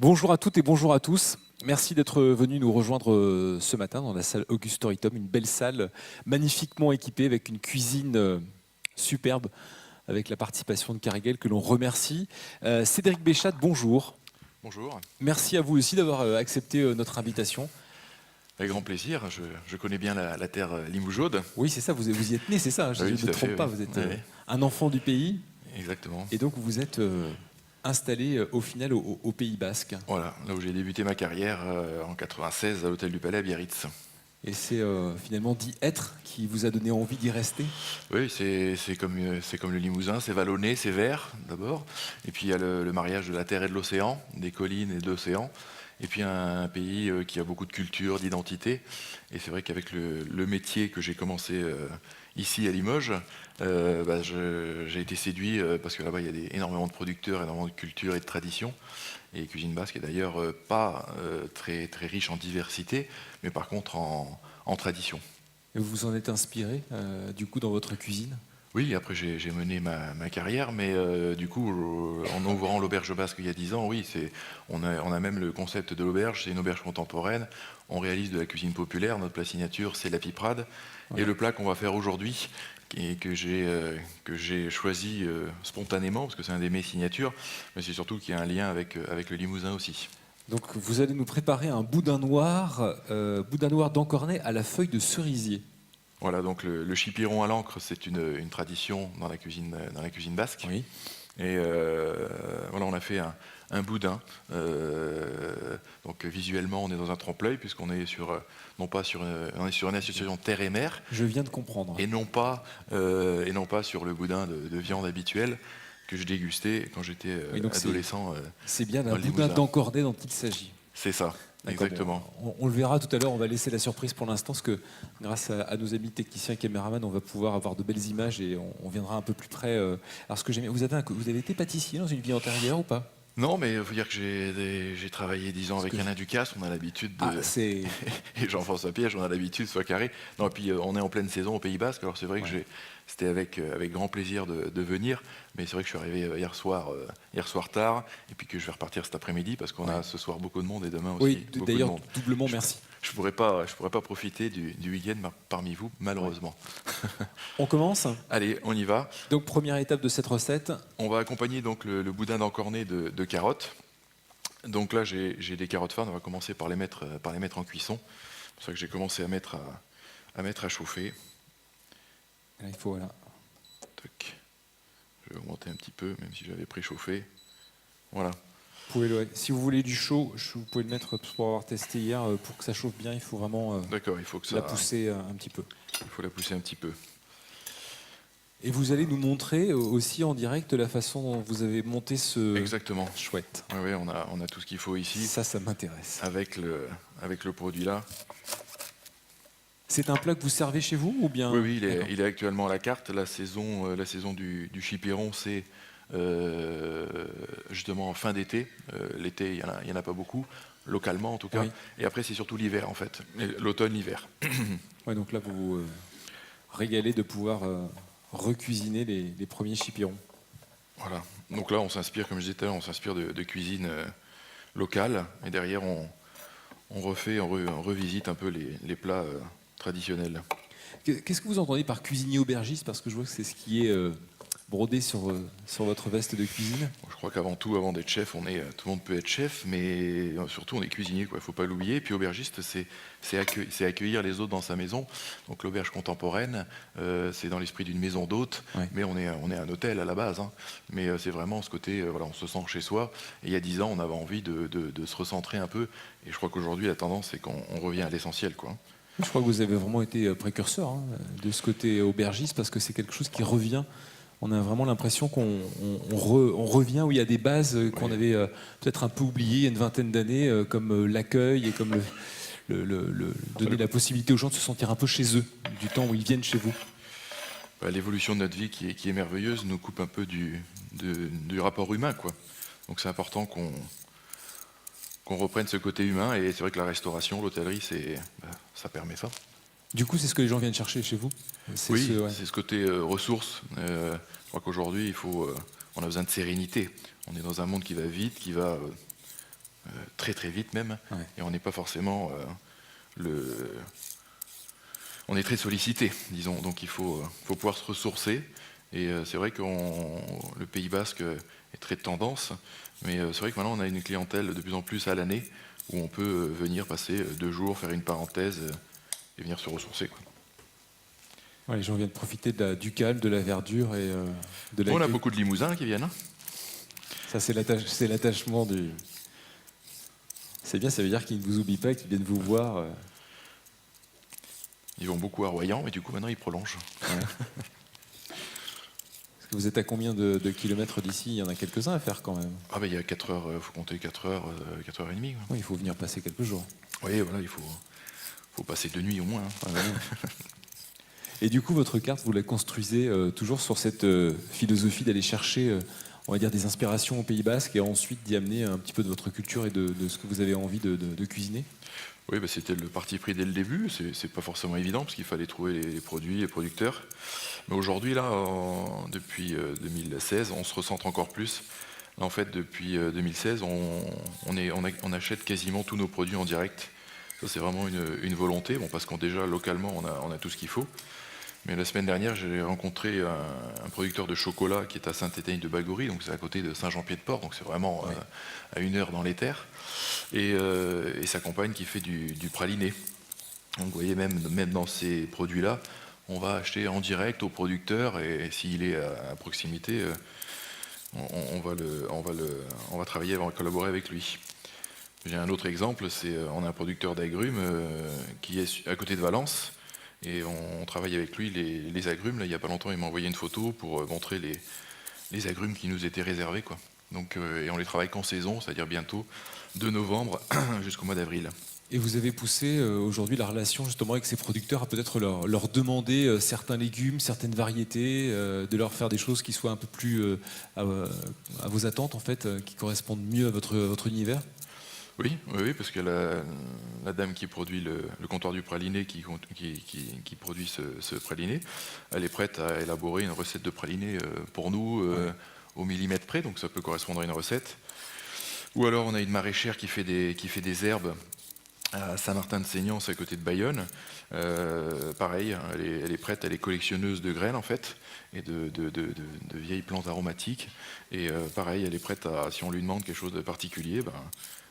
Bonjour à toutes et bonjour à tous. Merci d'être venus nous rejoindre ce matin dans la salle Auguste Toritum, une belle salle magnifiquement équipée avec une cuisine superbe, avec la participation de Carigel que l'on remercie. Cédric Béchat, bonjour. Bonjour, Merci à vous aussi d'avoir accepté notre invitation. avec grand plaisir. Je connais bien la terre limougeaude. Oui, c'est ça, vous y êtes né, c'est ça, je Oui, ne tout me à trompe fait, pas, oui. vous êtes Oui, un enfant du pays exactement. et donc vous êtes installé au final au Pays Basque. Voilà, là où j'ai débuté ma carrière en 96 à l'hôtel du Palais à Biarritz. Et c'est finalement d'y être qui vous a donné envie d'y rester. Oui, c'est comme le Limousin, c'est vallonné, c'est vert d'abord. Et puis il y a le mariage de la terre et de l'océan, des collines et de l'océan. Et puis un pays qui a beaucoup de culture, d'identité. Et c'est vrai qu'avec le métier que j'ai commencé ici à Limoges, j'ai été séduit parce que là-bas il y a énormément de producteurs, énormément de culture et de tradition. Et cuisine basque est d'ailleurs pas très, très riche en diversité, mais par contre en tradition. Et vous vous en êtes inspiré du coup dans votre cuisine? Oui, après j'ai mené ma carrière, mais du coup, en ouvrant l'auberge basque il y a 10 ans, oui, on a même le concept de l'auberge, c'est une auberge contemporaine, on réalise de la cuisine populaire, notre plat signature c'est la piprade, et le plat qu'on va faire aujourd'hui, et que j'ai choisi spontanément, parce que c'est un des mets signatures, mais c'est surtout qu'il y a un lien avec le Limousin aussi. Donc vous allez nous préparer un boudin noir d'Encornet à la feuille de cerisier. Voilà, donc le chipiron à l'encre, c'est une tradition dans la cuisine basque. Oui. Et voilà, on a fait un boudin. Donc visuellement, on est dans un trompe-l'œil puisqu'on est non pas on est sur une association terre et mer, Je viens de comprendre. et non pas sur le boudin de viande habituel que je dégustais quand j'étais Oui, donc adolescent. C'est bien dans d'un le boudin Limousin. d'Encornet dont il s'agit. C'est ça, D'accord, exactement. bon, on le verra tout à l'heure, on va laisser la surprise pour l'instant, parce que grâce à nos amis techniciens et caméramans, on va pouvoir avoir de belles images et on viendra un peu plus près. Alors ce que j'aime, vous avez été pâtissier dans une vie antérieure ou pas? Non, mais il faut dire que j'ai travaillé 10 ans avec Alain Ducasse, on a l'habitude de... c'est... Et Jean-François Piège, on a l'habitude, soit carré. Non, et puis on est en pleine saison au Pays Basque, alors c'est vrai que c'était avec grand plaisir de venir, mais c'est vrai que je suis arrivé hier soir tard, et puis que je vais repartir cet après-midi, parce qu'on a ce soir beaucoup de monde, et demain aussi Oui, beaucoup de d'ailleurs, monde. doublement merci. Je pourrais pas profiter du week-end parmi vous, malheureusement. On commence? Allez, on y va. Donc première étape de cette recette. On va accompagner donc le boudin d'Encornet de carottes. Donc là, j'ai des carottes farines, on va commencer par les mettre en cuisson. C'est pour ça que j'ai commencé à mettre à chauffer. Là, il faut, voilà. Tac. Je vais augmenter un petit peu, même si j'avais préchauffé. Voilà. Si vous voulez du chaud, vous pouvez le mettre pour avoir testé hier. Pour que ça chauffe bien, il faut vraiment D'accord, il faut que ça... la pousser un petit peu. Il faut la pousser un petit peu. Et vous allez nous montrer aussi en direct la façon dont vous avez monté ce... Exactement. Chouette. Oui, on a tout ce qu'il faut ici. Ça m'intéresse. Avec le produit là. C'est un plat que vous servez chez vous ou bien... Oui, il est actuellement à la carte. La saison du chipiron, c'est justement en fin d'été. L'été, il n'y en a pas beaucoup, localement en tout cas. Oui. Et après, c'est surtout l'hiver en fait. L'automne, l'hiver. Ouais, donc là, vous vous régalez de pouvoir recuisiner les premiers chipirons. Voilà. Donc là, on s'inspire, comme je disais tout à l'heure, on s'inspire de cuisine locale. Et derrière, on revisite un peu les plats traditionnels. Qu'est-ce que vous entendez par cuisinier aubergiste? Parce que je vois que c'est ce qui est brodé sur votre veste de cuisine. Je crois qu'avant tout, avant d'être chef, tout le monde peut être chef, mais surtout on est cuisinier, quoi. Il ne faut pas l'oublier. Puis aubergiste, c'est accueillir les autres dans sa maison. Donc l'auberge contemporaine, c'est dans l'esprit d'une maison d'hôte, mais on est un hôtel à la base. Hein. Mais c'est vraiment ce côté, voilà, on se sent chez soi. Et il y a 10 ans, on avait envie de se recentrer un peu. Et je crois qu'aujourd'hui, la tendance, c'est qu'on revient à l'essentiel, quoi. Je crois que vous avez vraiment été précurseur de ce côté aubergiste, parce que c'est quelque chose qui revient. On a vraiment l'impression qu'on revient où il y a des bases qu'on avait peut-être un peu oubliées il y a une vingtaine d'années, comme l'accueil et comme donner la possibilité aux gens de se sentir un peu chez eux, du temps où ils viennent chez vous. L'évolution de notre vie qui est merveilleuse nous coupe un peu du rapport humain, quoi. Donc c'est important qu'on reprenne ce côté humain, et c'est vrai que la restauration, l'hôtellerie, ça permet ça. Du coup, c'est ce que les gens viennent chercher chez vous? Oui, c'est ce côté ressources. Je crois qu'aujourd'hui, on a besoin de sérénité. On est dans un monde qui va vite, qui va très très vite même, Ouais. et on n'est pas forcément on est très sollicité, disons, donc il faut pouvoir se ressourcer. Et c'est vrai que le Pays Basque est très tendance, mais c'est vrai que maintenant on a une clientèle de plus en plus à l'année où on peut venir passer 2 jours, faire une parenthèse et venir se ressourcer, quoi. Ouais, les gens viennent profiter du calme, de la verdure et de On a l'accueil. beaucoup de Limousins qui viennent, hein. Ça, c'est l'attachement du. C'est bien, ça veut dire qu'ils ne vous oublient pas, qu'ils viennent vous voir. Ils vont beaucoup à Royan et du coup maintenant ils prolongent. Ouais. Parce que vous êtes à combien de kilomètres d'ici? Il y en a quelques-uns à faire quand même. Ah ben il y a 4 heures, faut compter 4 heures, 4 heures et demie, quoi. Oui, il faut venir passer quelques jours. Oui, voilà, il faut passer 2 nuits au moins, hein. Ah, voilà. Et du coup, votre carte, vous la construisez toujours sur cette philosophie d'aller chercher, on va dire, des inspirations au Pays Basque et ensuite d'y amener un petit peu de votre culture et de ce que vous avez envie de cuisiner? Oui, bah, c'était le parti pris dès le début. C'est pas forcément évident parce qu'il fallait trouver les produits, les producteurs. Mais aujourd'hui, là, depuis 2016, on se recentre encore plus. Là, en fait, depuis 2016, on achète quasiment tous nos produits en direct. Ça, c'est vraiment une volonté. Bon, parce qu'on déjà localement, on a tout ce qu'il faut. Mais la semaine dernière, j'ai rencontré un producteur de chocolat qui est à Saint-Étienne-de-Bagory, donc c'est à côté de Saint-Jean-Pied-de-Port, donc c'est vraiment à 1 heure dans les terres. Et sa compagne qui fait du praliné. Donc vous voyez, même dans ces produits-là, on va acheter en direct au producteur et s'il est à proximité, on va travailler, on va collaborer avec lui. J'ai un autre exemple, on a un producteur d'agrumes qui est à côté de Valence et on travaille avec lui les agrumes. Là, il n'y a pas longtemps, il m'a envoyé une photo pour montrer les agrumes qui nous étaient réservés, quoi. Donc, et on les travaille qu'en saison, c'est-à-dire bientôt de novembre jusqu'au mois d'avril. Et vous avez poussé aujourd'hui la relation justement avec ces producteurs à peut-être leur demander certains légumes, certaines variétés, de leur faire des choses qui soient un peu plus à vos attentes en fait, qui correspondent mieux à votre univers? Oui, oui, oui, parce que la dame qui produit le comptoir du praliné, qui produit ce praliné, elle est prête à élaborer une recette de praliné pour nous au millimètre près, donc ça peut correspondre à une recette. Ou alors on a une maraîchère qui fait des herbes à Saint-Martin-de-Seignances, c'est à côté de Bayonne. Pareil, elle est prête, elle est collectionneuse de graines en fait, et de vieilles plantes aromatiques. Et pareil, elle est prête à, si on lui demande quelque chose de particulier, ben,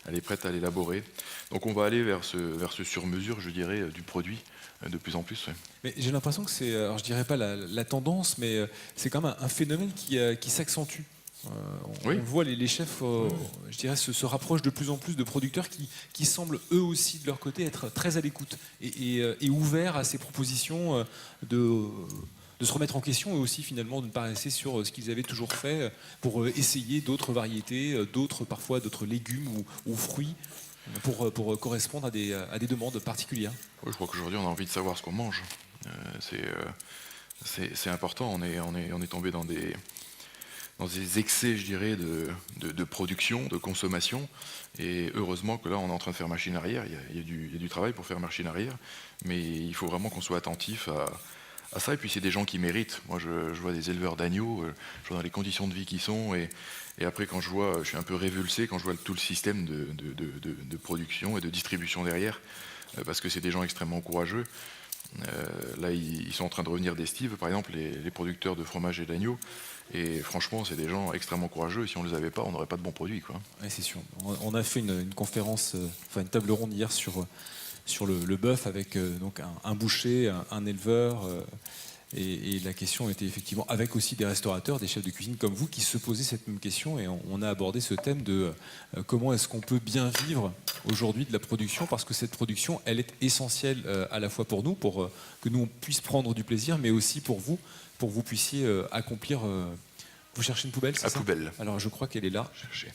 elle est prête à l'élaborer. Donc on va aller vers ce sur-mesure, je dirais, du produit de plus en plus. Ouais. Mais j'ai l'impression que c'est, alors je dirais pas la tendance, mais c'est quand même un phénomène qui s'accentue. Oui. On voit les chefs, je dirais, se rapprochent de plus en plus de producteurs qui semblent eux aussi de leur côté être très à l'écoute et ouverts à ces propositions de se remettre en question et aussi finalement de ne pas rester sur ce qu'ils avaient toujours fait pour essayer d'autres variétés, parfois d'autres légumes ou fruits pour correspondre à des demandes particulières. Oui, je crois qu'aujourd'hui on a envie de savoir ce qu'on mange. C'est important, on est tombé dans des excès, je dirais, de production, de consommation. Et heureusement que là, on est en train de faire machine arrière. Il y a du travail pour faire machine arrière. Mais il faut vraiment qu'on soit attentif à ça. Et puis, c'est des gens qui méritent. Moi, je vois des éleveurs d'agneaux, je vois dans les conditions de vie qu'ils sont. Et après, quand je suis un peu révulsé quand je vois tout le système de production et de distribution derrière. Parce que c'est des gens extrêmement courageux. Là, ils sont en train de revenir d'estive, par exemple, les producteurs de fromage et d'agneau. Et franchement, c'est des gens extrêmement courageux. Et si on ne les avait pas, on n'aurait pas de bons produits, quoi. Oui, c'est sûr. On a fait une conférence, enfin une table ronde hier sur le bœuf avec donc un boucher, un éleveur. Et la question était effectivement avec aussi des restaurateurs, des chefs de cuisine comme vous, qui se posaient cette même question. Et on a abordé ce thème de comment est-ce qu'on peut bien vivre aujourd'hui de la production, parce que cette production, elle est essentielle à la fois pour nous, pour que nous on puisse prendre du plaisir, mais aussi pour que vous puissiez accomplir. Vous cherchez une poubelle, c'est ça? Poubelle. Alors je crois qu'elle est là. Cherchez.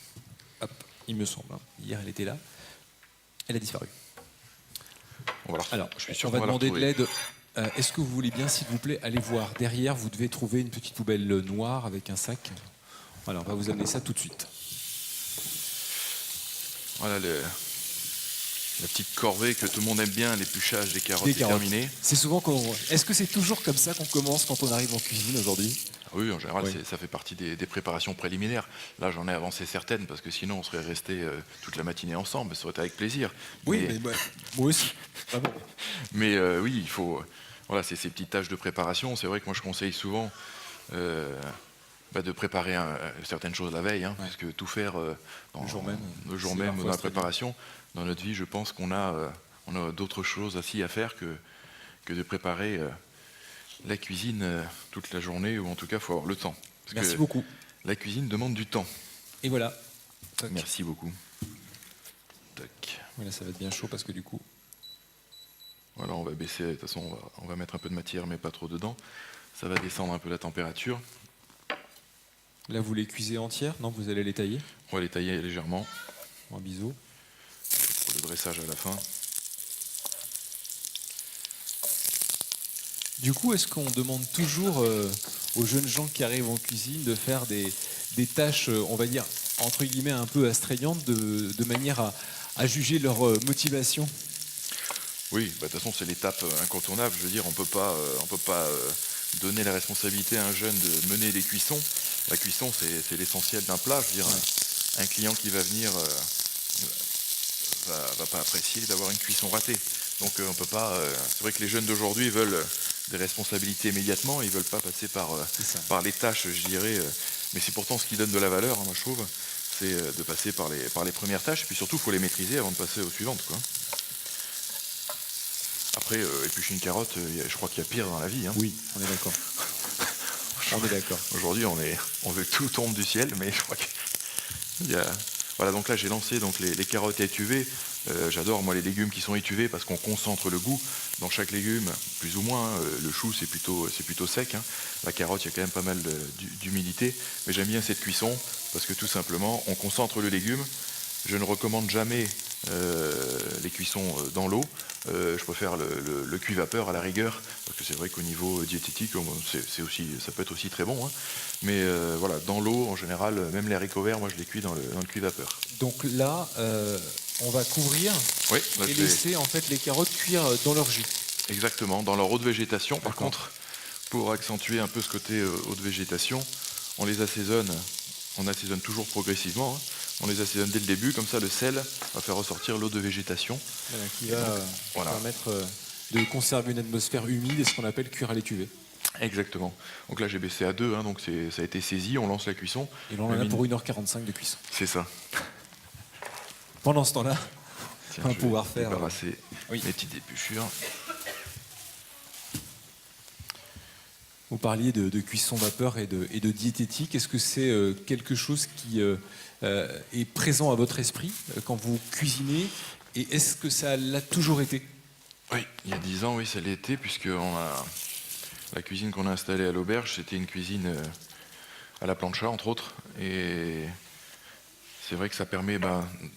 Hop, il me semble. Hier, elle était là. Elle a disparu. Alors, je suis sûr on va qu'on va la demander de retrouver. l'aide. Est-ce que vous voulez bien, s'il vous plaît, aller voir derrière? Vous devez trouver une petite poubelle noire avec un sac. Voilà, on va vous amener ça tout de suite. Voilà la petite corvée que tout le monde aime bien, l'épluchage des carottes, Des est carottes. terminé. C'est souvent qu'on. Est-ce que c'est toujours comme ça qu'on commence quand on arrive en cuisine aujourd'hui? Oui, en général, Oui. ça fait partie des préparations préliminaires. Là, j'en ai avancé certaines, parce que sinon, on serait resté toute la matinée ensemble, ça aurait été avec plaisir. Oui, Mais, mais moi aussi. Vraiment. oui, il faut... Voilà, c'est ces petites tâches de préparation. C'est vrai que moi, je conseille souvent de préparer certaines choses la veille, parce que tout faire Le jour même, le jour c'est même parfois dans la très dur. préparation, dans notre vie, je pense qu'on a d'autres choses aussi à faire que de préparer la cuisine toute la journée, ou en tout cas, il faut avoir le temps. Parce Merci que beaucoup. la cuisine demande du temps. Et voilà. Tac. Merci beaucoup. Tac. Voilà, ça va être bien chaud parce que du coup... Voilà, on va baisser, de toute façon, on va mettre un peu de matière, mais pas trop dedans. Ça va descendre un peu la température. Là, vous les cuisez entières? Non, vous allez les tailler On va les tailler légèrement en biseau. pour le dressage à la fin. Du coup, est-ce qu'on demande toujours aux jeunes gens qui arrivent en cuisine de faire des tâches, on va dire, entre guillemets, un peu astreignantes, de manière à juger leur motivation? Oui, de toute façon, c'est l'étape incontournable. Je veux dire, on peut pas donner la responsabilité à un jeune de mener les cuissons. La cuisson, c'est l'essentiel d'un plat. Je veux dire, un client qui va venir va pas apprécier d'avoir une cuisson ratée. Donc, on peut pas. C'est vrai que les jeunes d'aujourd'hui veulent des responsabilités immédiatement. Ils veulent pas passer par les tâches, je dirais. Mais c'est pourtant ce qui donne de la valeur, moi je trouve. C'est de passer par les premières tâches. Et puis surtout, il faut les maîtriser avant de passer aux suivantes, quoi. Après, éplucher une carotte, je crois qu'il y a pire dans la vie. Oui, on est d'accord. On est d'accord. Aujourd'hui, on veut que tout tombe du ciel, mais je crois qu'il y a... Voilà, donc là, j'ai lancé donc, les carottes étuvées. J'adore, moi, les légumes qui sont étuvés parce qu'on concentre le goût dans chaque légume, plus ou moins. Le chou, c'est plutôt sec. La carotte, il y a quand même pas mal d'humidité. Mais j'aime bien cette cuisson parce que tout simplement, on concentre le légume. Je ne recommande jamais les cuissons dans l'eau. Je préfère le cuit-vapeur à la rigueur, parce que c'est vrai qu'au niveau diététique, ça peut être aussi très bon. Mais voilà, dans l'eau, en général, même les haricots verts, moi je les cuis dans le cuit-vapeur. Donc là, on va couvrir Oui, là, et laisser en fait les carottes cuire dans leur jus. Exactement, dans leur eau de végétation. Par D'accord. contre, pour accentuer un peu ce côté eau de végétation, on assaisonne toujours progressivement. On les assaisonne dès le début, comme ça le sel va faire ressortir l'eau de végétation. Voilà, qui va permettre de conserver une atmosphère humide et ce qu'on appelle cuire à l'étuvée. Exactement. Donc là j'ai baissé à 2, donc ça a été saisi, on lance la cuisson. Et là on en a pour 1h45 de cuisson. C'est ça. Pendant ce temps-là, Tiens, on va je pouvoir vais faire... débarrasser Oui. les petites épluchures. Vous parliez de cuisson vapeur et de diététique. Est-ce que c'est quelque chose qui est présent à votre esprit quand vous cuisinez? Et est-ce que ça l'a toujours été? Oui, il y a 10 ans, oui, ça l'était, puisque la cuisine qu'on a installée à l'auberge, c'était une cuisine à la plancha, entre autres. Et c'est vrai que ça permet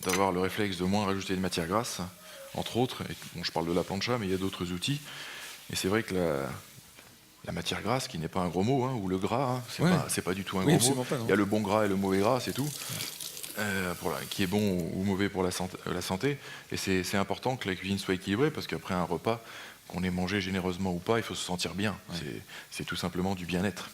d'avoir le réflexe de moins rajouter de matière grasse, entre autres. Et, bon, je parle de la plancha, mais il y a d'autres outils. Et c'est vrai que la matière grasse, qui n'est pas un gros mot, ou le gras, c'est pas du tout un gros mot. Pas, non. Il y a le bon gras et le mauvais gras, c'est tout. Qui est bon ou mauvais pour la santé. Et c'est important que la cuisine soit équilibrée, parce qu'après un repas, qu'on ait mangé généreusement ou pas, il faut se sentir bien. Ouais. C'est tout simplement du bien-être.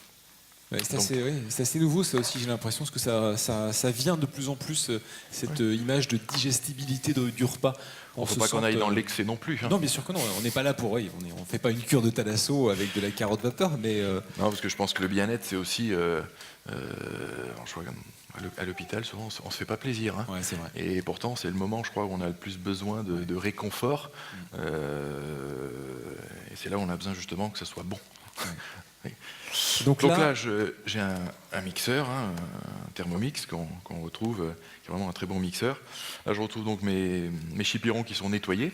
Ouais, c'est assez nouveau, ça aussi, j'ai l'impression, parce que ça vient de plus en plus, cette image de digestibilité du repas. Il ne faut pas qu'on aille dans l'excès non plus. Non, bien sûr que non, on n'est pas là pour... on ne fait pas une cure de thalasso avec de la carotte vapeur, mais... Non, parce que je pense que le bien-être, c'est aussi... à l'hôpital, souvent, on ne se fait pas plaisir. Ouais, c'est vrai. Et pourtant, c'est le moment, je crois, où on a le plus besoin de réconfort. Et c'est là où on a besoin, justement, que ça soit bon. Ouais. Oui. Donc là, j'ai un mixeur, un Thermomix qu'on retrouve, qui est vraiment un très bon mixeur. Là, je retrouve donc mes chipirons qui sont nettoyés.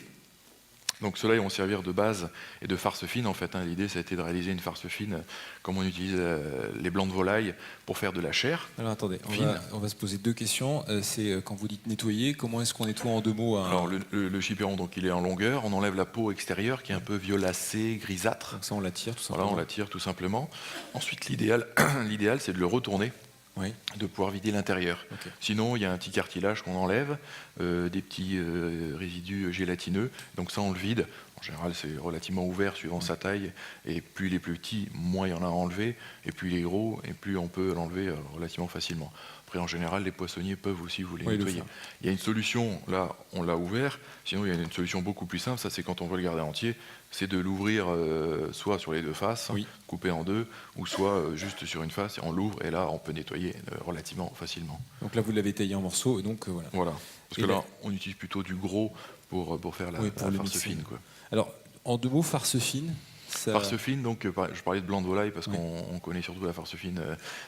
Donc ceux-là, ils vont servir de base et de farce fine, en fait. L'idée, ça a été de réaliser une farce fine, comme on utilise les blancs de volaille pour faire de la chair. Alors attendez, on va se poser deux questions. C'est quand vous dites nettoyer, comment est-ce qu'on nettoie en deux mots Alors le chipiron, donc il est en longueur. On enlève la peau extérieure qui est un peu violacée, grisâtre. Donc ça, on la tire tout simplement. Voilà, on la tire tout simplement. Ensuite, l'idéal, c'est de le retourner. Oui. de pouvoir vider l'intérieur. Ok. Sinon, il y a un petit cartilage qu'on enlève, des petits résidus gélatineux, donc ça on le vide. En général, c'est relativement ouvert suivant sa taille, et plus il est plus petit, moins il y en a à enlever, et plus il est gros, et plus on peut l'enlever relativement facilement. Après, en général, les poissonniers peuvent aussi vous les Oui, le nettoyer. faire. Il y a une solution, là, on l'a ouvert, sinon il y a une solution beaucoup plus simple, ça c'est quand on veut le garder entier, c'est de l'ouvrir soit sur les deux faces, Oui. coupé en deux, ou soit juste sur une face, et on l'ouvre, et là, on peut nettoyer relativement facilement. Donc là, vous l'avez taillé en morceaux, et donc voilà. Voilà. Parce Et que là- là, on utilise plutôt du gros pour faire Oui, pour la le farce mixer. fine, quoi. Alors, en 2 mots, farce fine. Ça... Farce fine, donc je parlais de blanc de volaille parce Oui. qu'on connaît surtout la farce fine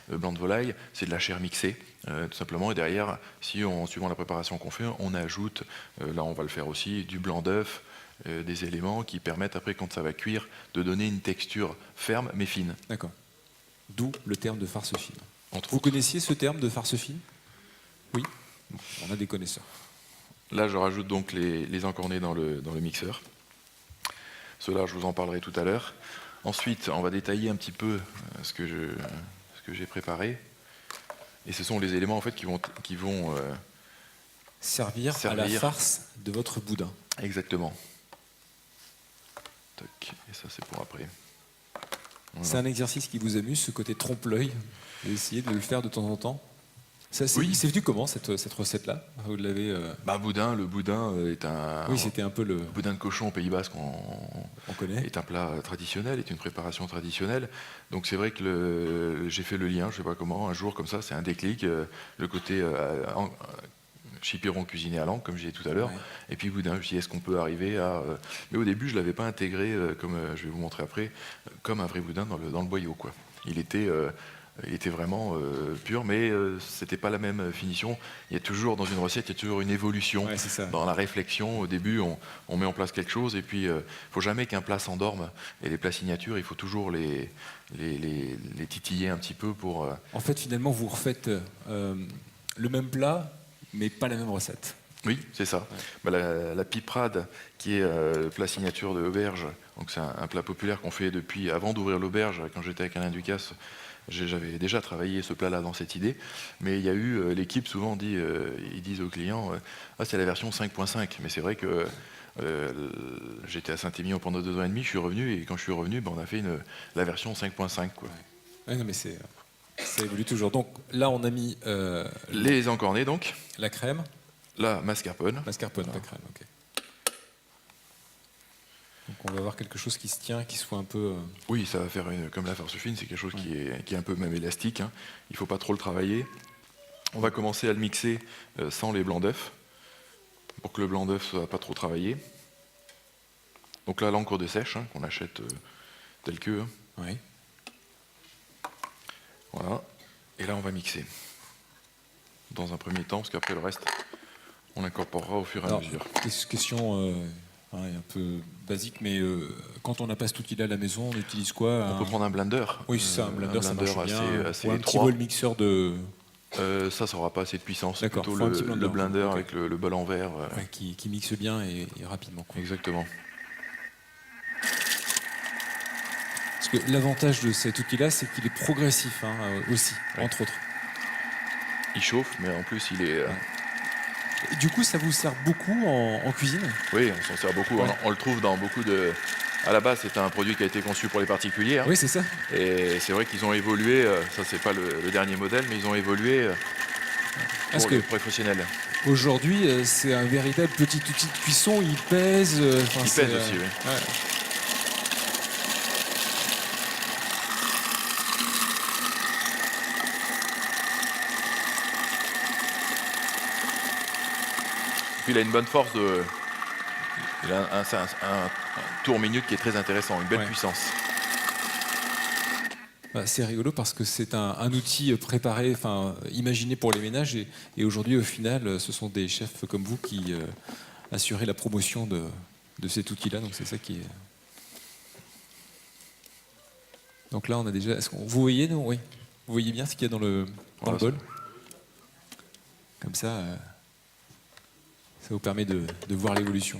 blanc de volaille, c'est de la chair mixée, tout simplement. Et derrière, suivant la préparation qu'on fait, on ajoute, là on va le faire aussi, du blanc d'œuf, des éléments qui permettent après, quand ça va cuire, de donner une texture ferme mais fine. D'accord. D'où le terme de farce fine. Entre Vous autres. connaissiez ce terme de farce fine? Oui. On a des connaisseurs. Là, je rajoute donc les encornets dans le mixeur. Cela, je vous en parlerai tout à l'heure. Ensuite, on va détailler un petit peu ce que j'ai préparé. Et ce sont les éléments en fait qui vont Servir à la farce de votre boudin. exactement. Toc. Et ça, c'est pour après. Voilà. C'est un exercice qui vous amuse, ce côté trompe-l'œil, et essayer de le faire de temps en temps. Ça, Oui. c'est venu comment cette recette-là? Vous l'avez. Le boudin est un. Oui, c'était un peu le. Boudin de cochon au Pays Basque On connaît. est un plat traditionnel, est une préparation traditionnelle. Donc c'est vrai que j'ai fait le lien, je ne sais pas comment, un jour comme ça, c'est un déclic, le côté chipiron cuisiné à l'encre, comme j'ai dit tout à l'heure, Ouais. et puis boudin, je me suis dit, est-ce qu'on peut arriver à... Mais au début, je ne l'avais pas intégré, comme je vais vous montrer après, comme un vrai boudin dans le boyau, quoi. Il était vraiment pur, mais c'était pas la même finition. Il y a toujours, dans une recette, il y a toujours une évolution. Ouais, c'est ça. Dans la réflexion, au début, on met en place quelque chose, et puis il ne faut jamais qu'un plat s'endorme. Et les plats signatures, il faut toujours les titiller un petit peu pour... En fait, finalement, vous refaites le même plat, mais pas la même recette. Oui, c'est ça. Bah, la piperade, qui est le plat signature de l'auberge, donc c'est un plat populaire qu'on fait depuis avant d'ouvrir l'auberge. Quand j'étais avec Alain Ducasse, j'avais déjà travaillé ce plat-là dans cette idée, mais il y a eu, l'équipe souvent ils disent aux clients, c'est la version 5.5, mais c'est vrai que j'étais à Saint-Émilion pendant 2 ans et demi, je suis revenu, et quand je suis revenu, on a fait la version 5.5, quoi. Ouais, non, mais ça évolue toujours. Donc là, on a mis Les encornets, donc, la crème, la mascarpone, mascarpone, pas crème, ok. Donc on va avoir quelque chose qui se tient, qui soit un peu... oui, ça va faire comme la farce fine, c'est quelque chose qui est un peu même élastique, hein. Il ne faut pas trop le travailler. On va commencer à le mixer sans les blancs d'œufs, pour que le blanc d'œuf ne soit pas trop travaillé. Donc là, l'encre de sèche, hein, qu'on achète tel que, hein. Oui. Voilà. Et là, on va mixer. Dans un premier temps, parce qu'après le reste, on incorporera au fur et à Alors, mesure. question un peu basique, mais quand on n'a pas cet outil-là à la maison, on utilise quoi? On peut prendre un blender. Oui, c'est ça, un blender, ça marche bien. assez Ou un petit étroit. bol mixeur de... Ça n'aura pas assez de puissance. C'est D'accord, plutôt faut un petit le blender ok. avec le bol en verre. Ouais, qui mixe bien et rapidement, quoi. Exactement. Parce que l'avantage de cet outil-là, c'est qu'il est progressif aussi, Ouais. entre autres. Il chauffe, mais en plus, il est... Et du coup, ça vous sert beaucoup en cuisine? Oui, on s'en sert beaucoup. Ouais. On le trouve dans beaucoup de... À la base, c'est un produit qui a été conçu pour les particuliers, hein. Oui, c'est ça. Et c'est vrai qu'ils ont évolué. Ça, c'est pas le dernier modèle, mais ils ont évolué Parce pour que les professionnels. aujourd'hui, c'est un véritable petit outil de cuisson. Il pèse. Il pèse aussi, oui. Ouais. Puis il a une bonne force de... Il a un tour minute qui est très intéressant, une belle Ouais. puissance. Bah, c'est rigolo parce que c'est un outil préparé, imaginé pour les ménages. Et aujourd'hui, au final, ce sont des chefs comme vous qui assuraient la promotion de cet outil-là. Donc c'est ça qui est... Donc là, on a déjà... Vous voyez, non? Oui. Vous voyez bien ce qu'il y a dans le Voilà, bol? Comme ça vous permet de voir l'évolution.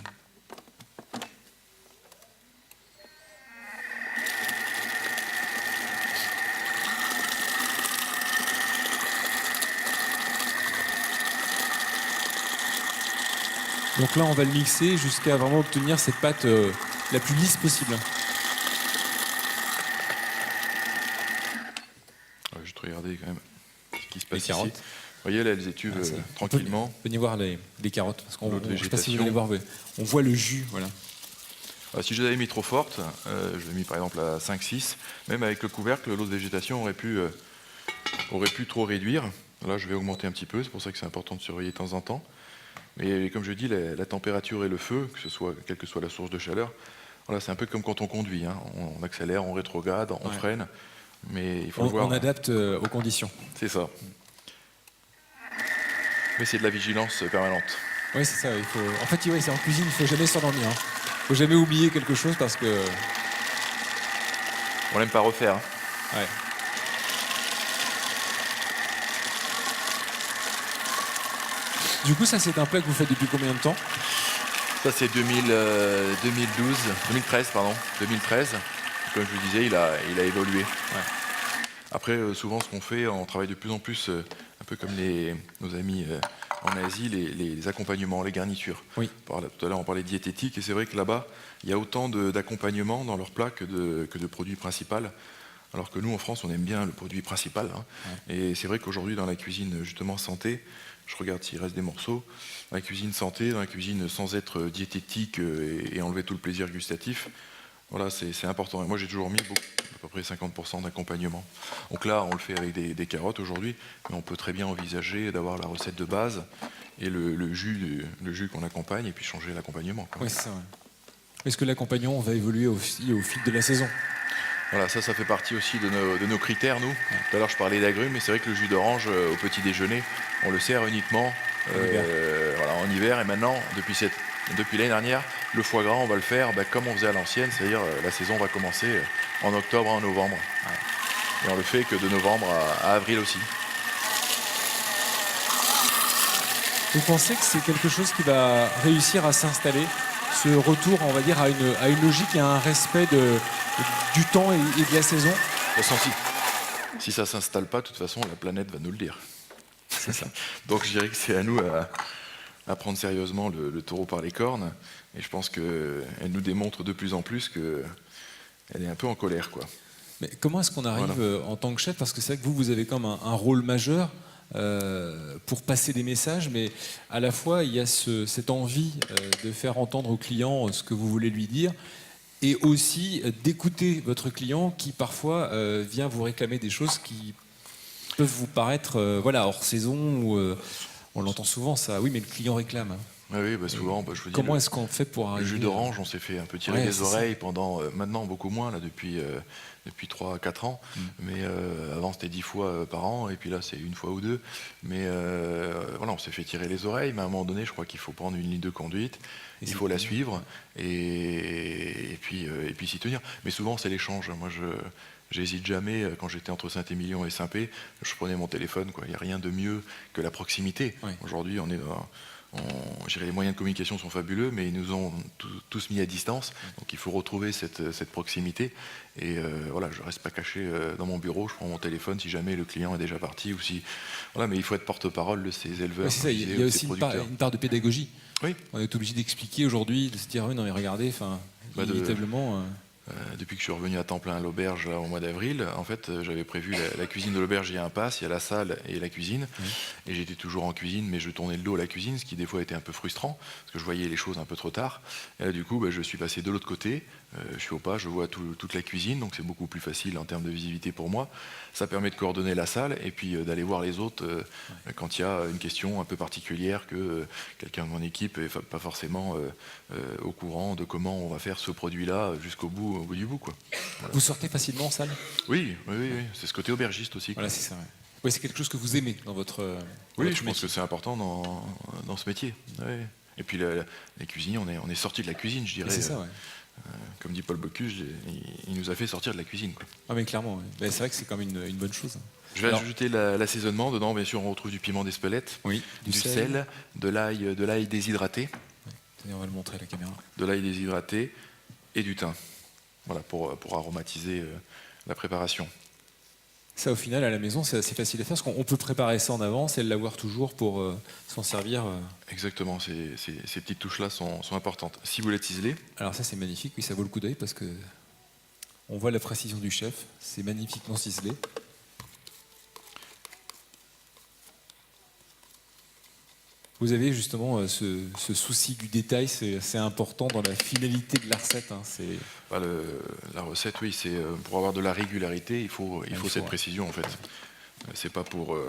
Donc là, on va le mixer jusqu'à vraiment obtenir cette pâte la plus lisse possible. On va juste regarder quand même ce qui se Les passe ici. carottes. Vous voyez là, elles étuvent tranquillement. Venez voir les carottes, parce qu'on L'eau de je sais pas si vous végétation. allez voir, on voit le jus, voilà. Si je les avais mis trop fortes, je l'ai mis par exemple à 5-6, même avec le couvercle, l'eau de végétation aurait pu trop réduire. Là, je vais augmenter un petit peu, c'est pour ça que c'est important de surveiller de temps en temps. Mais comme je dis, la température et le feu, quelle que soit la source de chaleur, voilà, c'est un peu comme quand on conduit. Hein. On accélère, on rétrograde, on freine, mais il faut le voir. On adapte aux conditions. C'est ça. Mais c'est de la vigilance permanente. Oui, c'est ça. En fait, c'est en cuisine, il ne faut jamais s'endormir. Il ne faut jamais oublier quelque chose parce que... On n'aime pas refaire. Hein. Ouais. Du coup, ça, c'est un plat que vous faites depuis combien de temps? Ça, c'est 2013. Comme je vous disais, il a évolué. Ouais. Après, souvent, ce qu'on fait, on travaille de plus en plus, un peu comme nos amis en Asie, les accompagnements, les garnitures. Oui. Tout à l'heure, on parlait de diététique, et c'est vrai que là-bas, il y a autant d'accompagnements dans leur plat que de produits principaux. Alors que nous, en France, on aime bien le produit principal. Hein. Ouais. Et c'est vrai qu'aujourd'hui, dans la cuisine, justement, santé, je regarde s'il reste des morceaux, dans la cuisine santé, dans la cuisine sans être diététique et enlever tout le plaisir gustatif, voilà, c'est important. Et moi, j'ai toujours mis à peu près 50% d'accompagnement. Donc là, on le fait avec des carottes aujourd'hui, mais on peut très bien envisager d'avoir la recette de base et le jus qu'on accompagne, et puis changer l'accompagnement. Oui, c'est ça. Ouais. Est-ce que l'accompagnement va évoluer aussi au fil de la saison? Voilà, ça fait partie aussi de nos critères, nous. Tout à l'heure, je parlais d'agrumes, mais c'est vrai que le jus d'orange au petit déjeuner, on le sert uniquement en hiver. Et maintenant, depuis l'année dernière, le foie gras, on va le faire comme on faisait à l'ancienne, c'est-à-dire la saison va commencer en octobre, en novembre. Ouais. Et on le fait que de novembre à avril aussi. Vous pensez que c'est quelque chose qui va réussir à s'installer, ce retour, on va dire, à une logique et à un respect du temps et de la saison? Si ça ne s'installe pas, de toute façon, la planète va nous le dire. C'est ça. Donc je dirais que c'est à nous à prendre sérieusement le taureau par les cornes. Et je pense qu'elle nous démontre de plus en plus qu'elle est un peu en colère, quoi. Mais comment est-ce qu'on arrive en tant que chef? Parce que c'est vrai que vous avez comme un rôle majeur pour passer des messages, mais à la fois il y a cette envie de faire entendre au client ce que vous voulez lui dire, et aussi d'écouter votre client qui parfois vient vous réclamer des choses qui peuvent vous paraître hors saison, ou on l'entend souvent ça, oui mais le client réclame. Oui, souvent, je vous dis. Comment est-ce qu'on fait pour arriver? Le jus d'orange, on s'est fait un peu tirer les oreilles pendant, maintenant beaucoup moins, là, depuis 3-4 ans. Mais avant, c'était 10 fois par an, et puis là, c'est une fois ou deux. Mais on s'est fait tirer les oreilles, mais à un moment donné, je crois qu'il faut prendre une ligne de conduite, il faut la suivre, et puis s'y tenir. Mais souvent, c'est l'échange. Moi, j'hésite jamais, quand j'étais entre Saint-Émilion et Saint-Pé, je prenais mon téléphone, quoi. Il n'y a rien de mieux que la proximité. Oui. Aujourd'hui, les moyens de communication sont fabuleux, mais ils nous ont tous mis à distance. Donc il faut retrouver cette proximité. Et je reste pas caché dans mon bureau, je prends mon téléphone si jamais le client est déjà parti. Mais il faut être porte-parole de ces éleveurs. Oui, c'est ça, il y a aussi une part de pédagogie. Oui. On est obligé d'expliquer aujourd'hui, de se dire, non mais regardez, inévitablement... Depuis que je suis revenu à temps plein à l'auberge au mois d'avril, en fait, j'avais prévu la cuisine de l'auberge, il y a un pass, il y a la salle et la cuisine. Et j'étais toujours en cuisine, mais je tournais le dos à la cuisine, ce qui des fois était un peu frustrant, parce que je voyais les choses un peu trop tard. Et là, du coup, je suis passé de l'autre côté, je suis au pas, je vois toute la cuisine, donc c'est beaucoup plus facile en termes de visibilité pour moi. Ça permet de coordonner la salle et puis d'aller voir les autres quand il y a une question un peu particulière que quelqu'un de mon équipe n'est pas forcément au courant de comment on va faire ce produit-là jusqu'au bout du bout, quoi. Voilà. Vous sortez facilement en salle? Oui. C'est ce côté aubergiste aussi. Voilà, c'est ça. Ouais. Oui, c'est quelque chose que vous aimez dans votre je pense que c'est important dans ce métier. Ouais. Et puis les cuisiniers, on est sortis de la cuisine, je dirais. C'est ça, ouais. Comme dit Paul Bocuse, il nous a fait sortir de la cuisine, quoi. Ah mais clairement, c'est vrai que c'est comme une bonne chose. Je vais ajouter l'assaisonnement. Dedans, bien sûr, on retrouve du piment d'Espelette, du sel, de l'ail déshydraté. Oui. On va le montrer à la caméra. De l'ail déshydraté et du thym. Voilà, pour aromatiser la préparation. Ça, au final, à la maison, c'est assez facile à faire parce qu'on peut préparer ça en avance et l'avoir toujours pour s'en servir. Exactement, ces petites touches-là sont importantes. Ciboulette ciselée. Alors ça, c'est magnifique. Oui, ça vaut le coup d'œil parce que on voit la précision du chef. C'est magnifiquement ciselé. Vous avez justement ce souci du détail, c'est important dans la finalité de la recette. Hein. Bah, la recette, oui, c'est pour avoir de la régularité, il faut cette précision en fait. C'est pas pour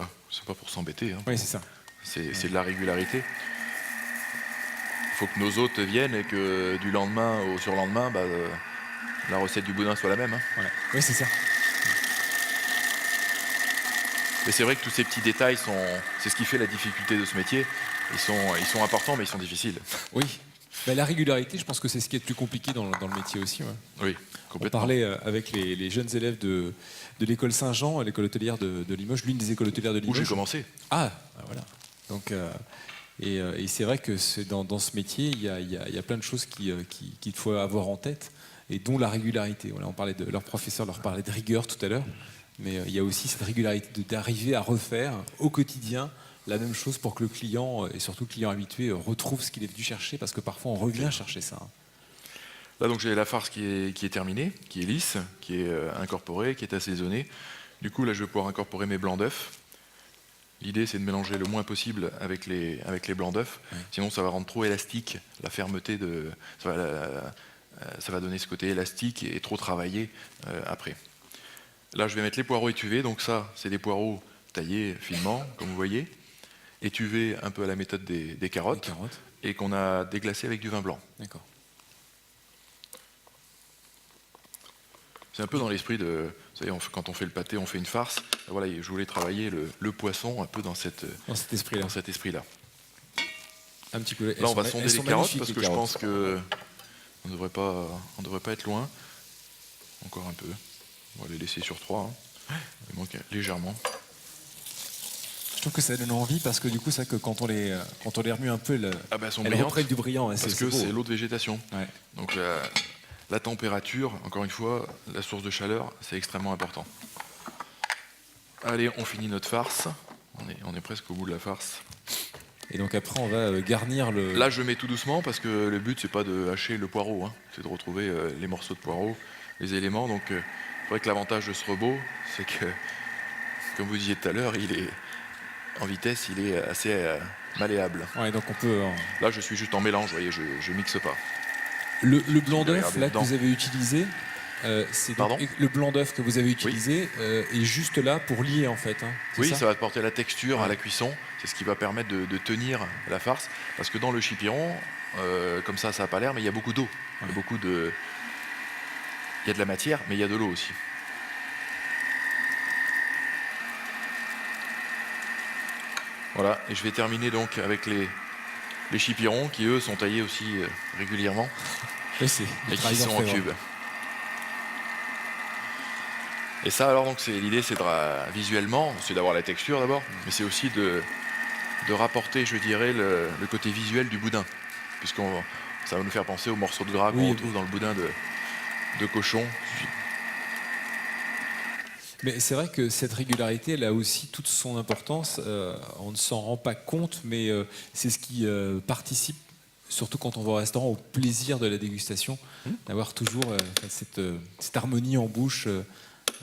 s'embêter. Hein. Oui, c'est ça. C'est de la régularité. Il faut que nos hôtes viennent et que du lendemain au surlendemain, la recette du boudin soit la même. Hein. Ouais. Oui, c'est ça. Mais c'est vrai que tous ces petits détails c'est ce qui fait la difficulté de ce métier. Ils sont importants, mais ils sont difficiles. Oui. Bah, la régularité, je pense que c'est ce qui est le plus compliqué dans le métier aussi. Ouais. Oui, complètement. On parlait avec les jeunes élèves de l'école Saint-Jean, l'école hôtelière de Limoges, l'une des écoles hôtelières de Limoges. Où j'ai commencé. Ah, voilà. Donc, et c'est vrai que dans ce métier, il y a plein de choses qu'il faut avoir en tête, et dont la régularité. Voilà, on parlait de leur professeur, leur parlait de rigueur tout à l'heure, mais il y a aussi cette régularité d'arriver à refaire au quotidien la même chose pour que le client, et surtout le client habitué, retrouve ce qu'il est venu chercher, parce que parfois on revient chercher ça. Là, donc, j'ai la farce qui est terminée, qui est lisse, qui est incorporée, qui est assaisonnée. Du coup, là, je vais pouvoir incorporer mes blancs d'œufs. L'idée, c'est de mélanger le moins possible avec les blancs d'œufs. Oui. Sinon, ça va rendre trop élastique la fermeté ça va donner ce côté élastique et trop travaillé après. Là, je vais mettre les poireaux étuvés. Donc ça, c'est des poireaux taillés finement, comme vous voyez, étuvés un peu à la méthode des carottes, et qu'on a déglacés avec du vin blanc. D'accord. C'est un peu dans l'esprit de... Vous savez, quand on fait le pâté, on fait une farce. Voilà, je voulais travailler le poisson un peu dans cet esprit-là. Un petit peu. Là, on va sonder les carottes parce que je pense que on devrait pas être loin. Encore un peu. On va les laisser sur 3. Hein. Il manque légèrement. Je trouve que ça donne envie parce que du coup, ça que quand on les remue un peu, elles reprennent du brillant. Parce que c'est l'eau de végétation. Ouais. Donc la température, encore une fois, la source de chaleur, c'est extrêmement important. Allez, on finit notre farce. On est presque au bout de la farce. Et donc après, on va garnir le... Là, je mets tout doucement parce que le but, c'est pas de hacher le poireau. Hein. C'est de retrouver les morceaux de poireau, les éléments. Donc, c'est vrai que l'avantage de ce robot, c'est que, comme vous disiez tout à l'heure, il est en vitesse, il est assez malléable. Ouais, donc on peut... Là, je suis juste en mélange, vous voyez, je mixe pas. Le blanc d'œuf là que vous avez utilisé, le blanc d'œuf que vous avez utilisé est juste là pour lier en fait. Hein, oui, ça va apporter la texture à la cuisson. C'est ce qui va permettre de tenir la farce. Parce que dans le chipiron, comme ça n'a pas l'air, mais il y a beaucoup d'eau. Il y a de la matière, mais il y a de l'eau aussi. Voilà, et je vais terminer donc avec les chipirons qui, eux, sont taillés aussi régulièrement et qui sont en cubes. Et ça, alors, donc, l'idée, c'est visuellement, c'est d'avoir la texture d'abord, mais c'est aussi de rapporter, je dirais, le côté visuel du boudin, puisque ça va nous faire penser aux morceaux de gras qu'on retrouve dans le boudin de cochon. Mais c'est vrai que cette régularité, elle a aussi toute son importance. On ne s'en rend pas compte, mais c'est ce qui participe, surtout quand on va au restaurant, au plaisir de la dégustation, d'avoir toujours cette harmonie en bouche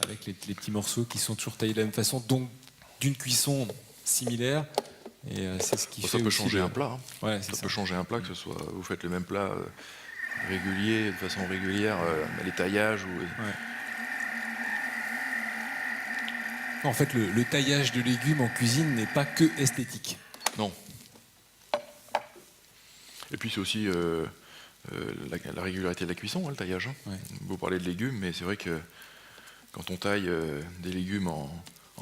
avec les petits morceaux qui sont toujours taillés de la même façon, donc d'une cuisson similaire. Et c'est ce qui fait ça peut aussi changer un plat. Hein. Ouais, ça peut changer un plat, que ce soit vous faites le même plat régulier, de façon régulière, les taillages ou. Ouais. En fait, le taillage de légumes en cuisine n'est pas que esthétique. Non. Et puis c'est aussi la régularité de la cuisson, hein, le taillage. Hein. Ouais. Vous parlez de légumes, mais c'est vrai que quand on taille des légumes en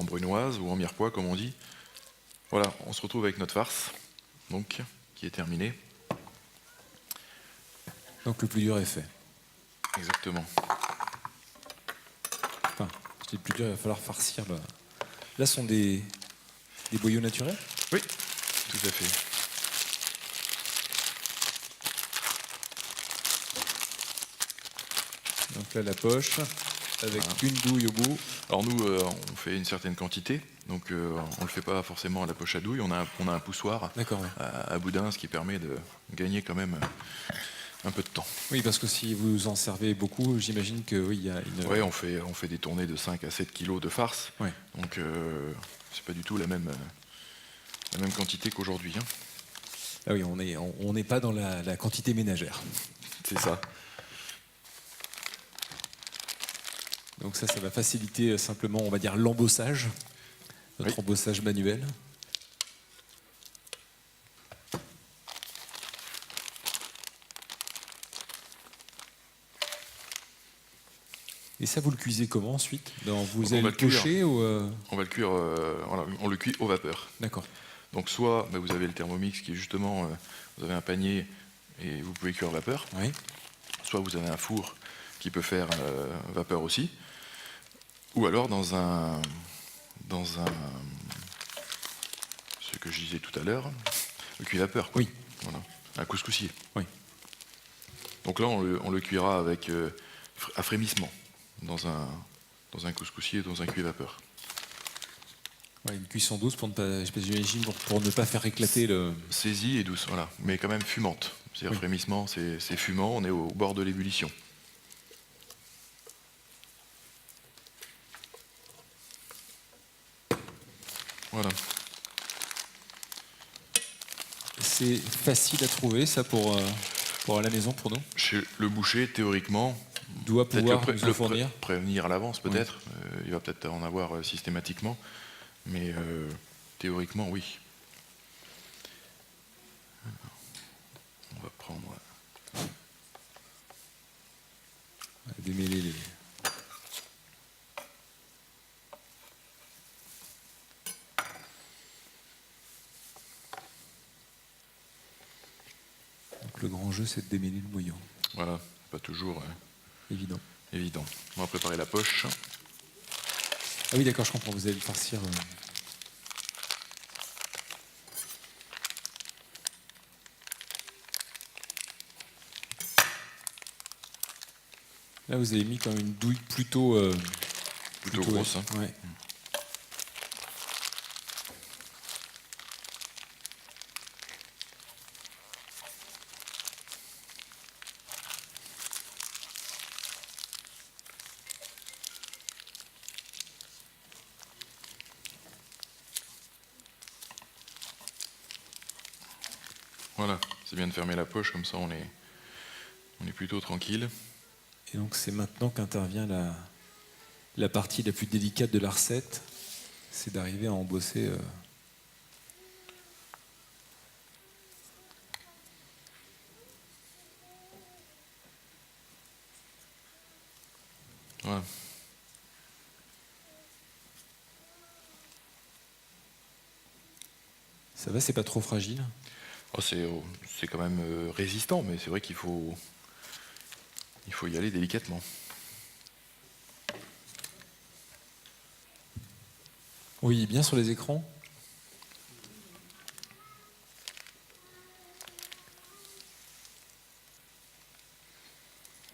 brunoise ou en mirepoix, comme on dit, voilà, on se retrouve avec notre farce, donc, qui est terminée. Donc le plus dur est fait. Exactement. Enfin, c'est le plus dur, il va falloir farcir. Là, ce sont des boyaux naturels ? Oui, tout à fait. Donc là, la poche. avec Voilà. une douille au bout. Alors nous, on fait une certaine quantité, donc on ne le fait pas forcément à la poche à douille. On a un poussoir D'accord, ouais. à boudin, ce qui permet de gagner quand même un peu de temps. Oui, parce que si vous en servez beaucoup, j'imagine que oui, il y a une. Ouais, on fait des tournées de 5 à 7 kilos de farce, Ouais. donc c'est pas du tout la même quantité qu'aujourd'hui, hein. Ah oui, on n'est pas dans la quantité ménagère. C'est ça. Donc ça va faciliter simplement, on va dire, l'embossage, notre Oui. embossage manuel. Et ça, vous le cuisez comment ensuite? Vous Donc, allez on va le le cuire. pocher ou On va le cuire, voilà, on le cuit au vapeur. D'accord. Donc soit vous avez le Thermomix qui est justement, vous avez un panier et vous pouvez cuire vapeur, Oui. soit vous avez un four qui peut faire vapeur aussi, ou alors dans ce que je disais tout à l'heure, le cuit-vapeur, quoi. Oui. Voilà, un couscoussier. Oui. Donc là, on le cuira avec à frémissement dans un couscoussier, dans un cuit-vapeur. Ouais, une cuisson douce pour ne pas, j'imagine, pour ne pas faire éclater le. Saisie et douce, voilà, mais quand même fumante. C'est-à-dire Oui. frémissement, c'est fumant, on est au bord de l'ébullition. Voilà. C'est facile à trouver, ça, pour à la maison, pour nous. Chez le boucher, théoriquement, Doit peut-être pouvoir nous en fournir. prévenir à l'avance, peut-être. Il va peut-être en avoir systématiquement, mais théoriquement, oui. On va prendre. Démêler les. Donc le grand jeu, c'est de démêler le bouillon. Voilà, pas toujours Évident. évident. On va préparer la poche. Ah oui, d'accord, je comprends. Vous allez le farcir. Là, vous avez mis quand même une douille plutôt. Plutôt grosse, hein. Ouais. Voilà, c'est bien de fermer la poche, comme ça on est plutôt tranquille. Et donc, c'est maintenant qu'intervient la partie la plus délicate de la recette. C'est d'arriver à embosser. Voilà. Ça va, c'est pas trop fragile. Oh, c'est quand même résistant, mais c'est vrai qu'il faut y aller délicatement. Oui, bien sur les écrans.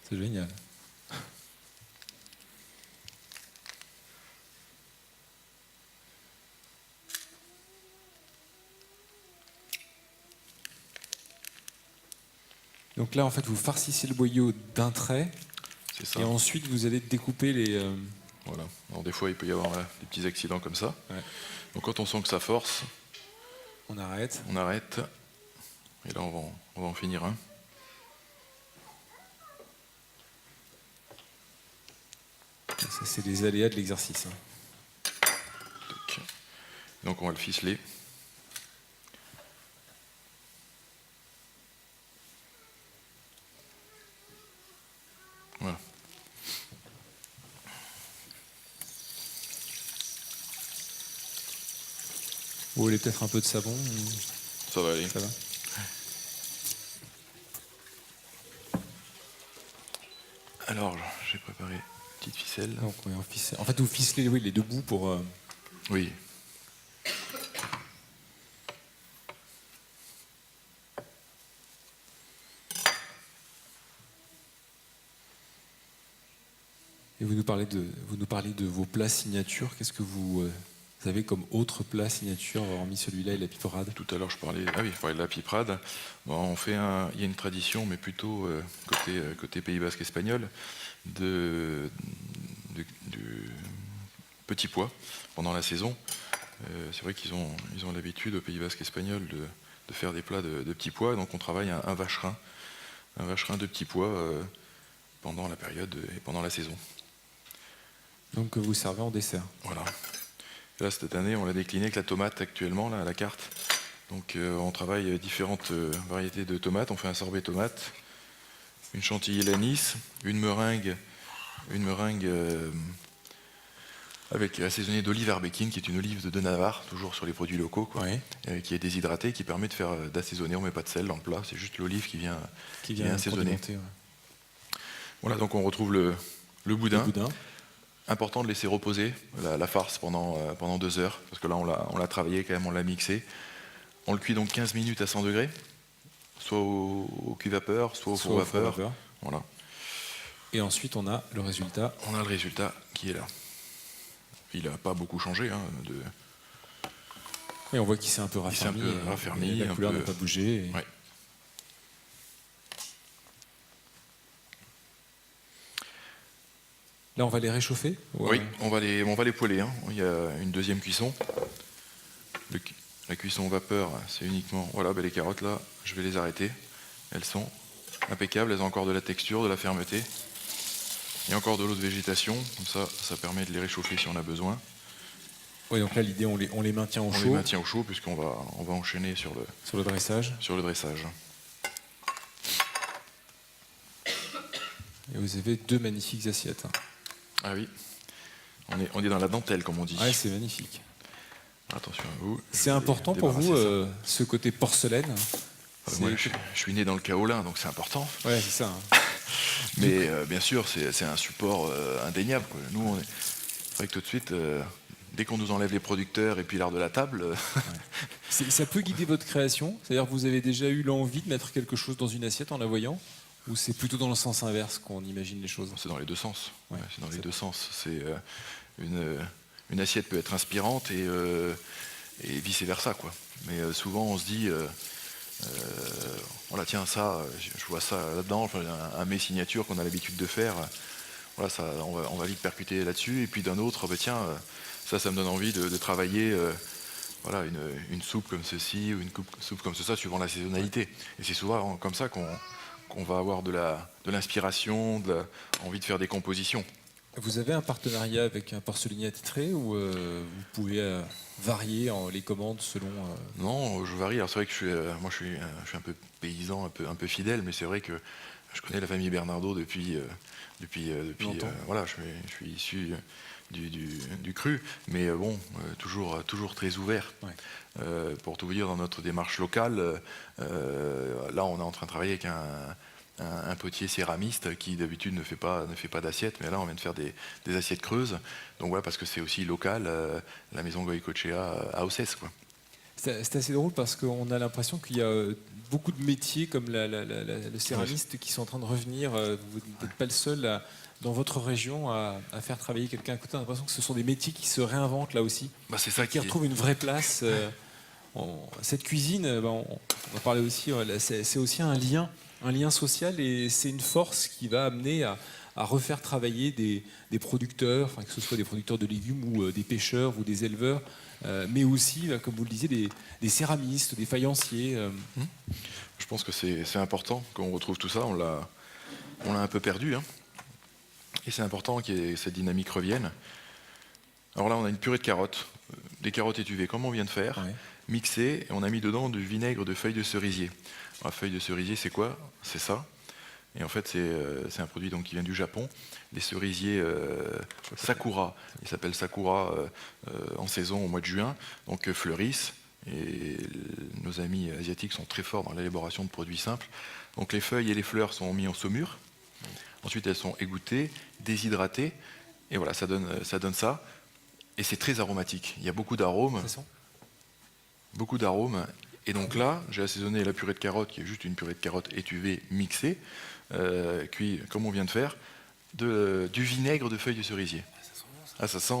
C'est génial. Donc là, en fait, vous farcissez le boyau d'un trait C'est ça. et ensuite vous allez découper les. Voilà. Alors des fois, il peut y avoir des petits accidents comme ça. Ouais. Donc quand on sent que ça force, On arrête. on arrête. Et là, on va en finir un. Ça, c'est les aléas de l'exercice. Tac. Donc on va le ficeler. Voilà. Vous voulez peut-être un peu de savon ou... Ça va aller. Ça va. Alors, j'ai préparé une petite ficelle. Donc, oui, en fait, vous ficelez oui, les deux bouts pour. Oui. Et vous nous parlez de vos plats signatures. Qu'est-ce que vous avez comme autre plat signature, hormis celui-là et la piperade? Tout à l'heure, je parlais de la piperade. Bon, il y a une tradition, mais plutôt côté Pays Basque espagnol, du petit pois pendant la saison. C'est vrai qu'ils ont l'habitude au Pays Basque espagnol de faire des plats de petits pois. Donc on travaille un vacherin de petits pois pendant la période et pendant la saison. Donc que vous servez en dessert. Voilà. Et là, cette année, on l'a décliné avec la tomate actuellement, là, à la carte. Donc on travaille différentes variétés de tomates. On fait un sorbet tomate, une chantilly l'anis, une meringue avec assaisonnée d'olive arbequine, qui est une olive de Navarre, toujours sur les produits locaux, quoi, Oui. qui est déshydratée, qui permet d'assaisonner. On ne met pas de sel dans le plat, c'est juste l'olive qui vient assaisonner. Ouais. Voilà, donc on retrouve le boudin. Le boudin. Important de laisser reposer la farce pendant 2 heures, parce que là on l'a travaillé quand même, on l'a mixé. On le cuit donc 15 minutes à 100 degrés, soit au cuit-vapeur, soit au four-vapeur. Voilà. Et ensuite on a le résultat. On a le résultat qui est là. Il n'a pas beaucoup changé. Et on voit qu'il s'est un peu raffermi. La couleur n'a pas bougé. Ouais. Là, on va les réchauffer? Oui, on va les poêler. Il y a une deuxième cuisson. La cuisson vapeur, c'est uniquement... Voilà, les carottes, là, je vais les arrêter. Elles sont impeccables, elles ont encore de la texture, de la fermeté. Il y a encore de l'eau de végétation, comme ça permet de les réchauffer si on a besoin. Oui, donc là, l'idée, on les maintient au chaud. On les maintient au chaud, puisqu'on va enchaîner sur le dressage. Sur le dressage. Et vous avez 2 magnifiques assiettes. Ah oui, on est dans la dentelle, comme on dit. Ah, c'est magnifique. Attention à vous. C'est important pour vous, ce côté porcelaine? Moi, je suis né dans le kaolin, donc c'est important. Ouais, c'est ça. Mais bien sûr, c'est un support indéniable, quoi. Nous, c'est vrai que tout de suite, dès qu'on nous enlève les producteurs et puis l'art de la table... Ça peut guider votre création? C'est-à-dire que vous avez déjà eu l'envie de mettre quelque chose dans une assiette en la voyant? Ou c'est plutôt dans le sens inverse qu'on imagine les choses? C'est dans les deux sens. Ouais, c'est dans les deux sens. C'est une assiette peut être inspirante et vice-versa, quoi. Mais souvent, on se dit... voilà, tiens, ça, je vois ça là-dedans, enfin, un mets signature qu'on a l'habitude de faire, voilà, ça, on va vite percuter là-dessus, et puis d'un autre, tiens, ça me donne envie de travailler voilà, une soupe comme ceci, ou une soupe comme ça, suivant la saisonnalité. Et c'est souvent comme ça qu'on va avoir de l'inspiration, envie de faire des compositions. Vous avez un partenariat avec un porcelainier attitré ou vous pouvez varier les commandes selon... Non, je varie. Alors c'est vrai que moi je suis un peu paysan, un peu fidèle, mais c'est vrai que je connais la famille Bernardo depuis voilà, je suis issu du cru, mais bon, toujours très ouvert. Ouais. Pour tout vous dire, dans notre démarche locale, là on est en train de travailler avec un potier céramiste qui d'habitude ne fait pas d'assiettes, mais là on vient de faire des assiettes creuses. Donc voilà, parce que c'est aussi local, la maison Goicoechea à Ossès, quoi. C'est assez drôle parce qu'on a l'impression qu'il y a beaucoup de métiers comme le céramiste qui sont en train de revenir. Vous n'êtes pas le seul dans votre région à faire travailler quelqu'un à côté. On a l'impression que ce sont des métiers qui se réinventent là aussi, C'est ça qui retrouvent une vraie place. Cette cuisine, on en parlait aussi, c'est aussi un lien social et c'est une force qui va amener à refaire travailler des producteurs, que ce soit des producteurs de légumes ou des pêcheurs ou des éleveurs, mais aussi, comme vous le disiez, des céramistes, des faïenciers. Je pense que c'est important qu'on retrouve tout ça. On l'a un peu perdu, hein. Et c'est important que cette dynamique revienne. Alors là, on a une purée de carottes, des carottes étuvées, comme on vient de faire, mixées, et on a mis dedans du vinaigre de feuilles de cerisier. Alors, feuilles de cerisier, c'est quoi? C'est ça. Et en fait, c'est un produit donc, qui vient du Japon. Les cerisiers Sakura, ils s'appellent Sakura en saison au mois de juin, donc fleurissent. Et nos amis asiatiques sont très forts dans l'élaboration de produits simples. Donc les feuilles et les fleurs sont mis en saumure. Ensuite, elles sont égouttées, déshydratées. Et voilà, ça donne ça. Et c'est très aromatique. Il y a beaucoup d'arômes. Beaucoup d'arômes. Et donc là, j'ai assaisonné la purée de carottes, qui est juste une purée de carottes étuvée, mixée, cuit comme on vient de faire, du vinaigre de feuilles de cerisier. Ah, ça sent,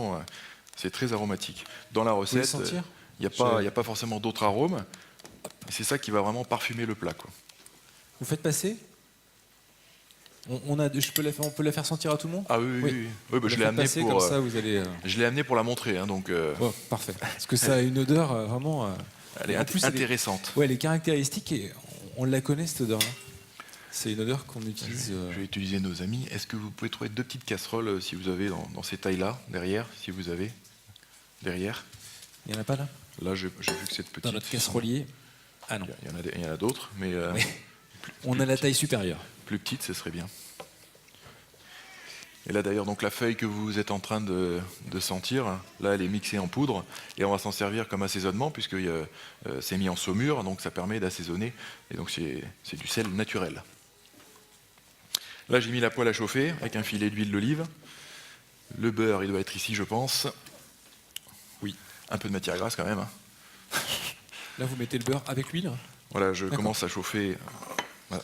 c'est très aromatique. Dans la Vous pouvez le recette, sentir? il n'y a pas forcément d'autres arômes. Et c'est ça qui va vraiment parfumer le plat, quoi. Vous faites passer? On peut la faire sentir à tout le monde? Ah oui, oui, Oui. oui. Oui, bah, Vous je la l'ai faites amené passer, pour, comme ça, vous allez. je l'ai amené pour la montrer, hein, donc Oh, parfait. Parce que ça a une odeur vraiment. elle est En plus, elle est- intéressante. Ouais, elle est caractéristique et on la connaît cette odeur-là. C'est une odeur qu'on Je utilise. vais utiliser nos amis. Est-ce que vous pouvez trouver 2 petites casseroles si vous avez dans ces tailles-là, derrière, si vous avez derrière. Il n'y en a pas là? Là, j'ai vu que cette petite. Dans notre casserolier? Ah non. Il y en a d'autres, mais Oui. On a la taille supérieure. plus petite, ce serait bien. Et là d'ailleurs, donc la feuille que vous êtes en train de sentir, là elle est mixée en poudre et on va s'en servir comme assaisonnement puisque c'est mis en saumure, donc ça permet d'assaisonner et donc c'est du sel naturel. Là j'ai mis la poêle à chauffer avec un filet d'huile d'olive. Le beurre il doit être ici je pense. Oui, un peu de matière grasse quand même, hein. Là, vous mettez le beurre avec l'huile? Voilà, je D'accord. commence à chauffer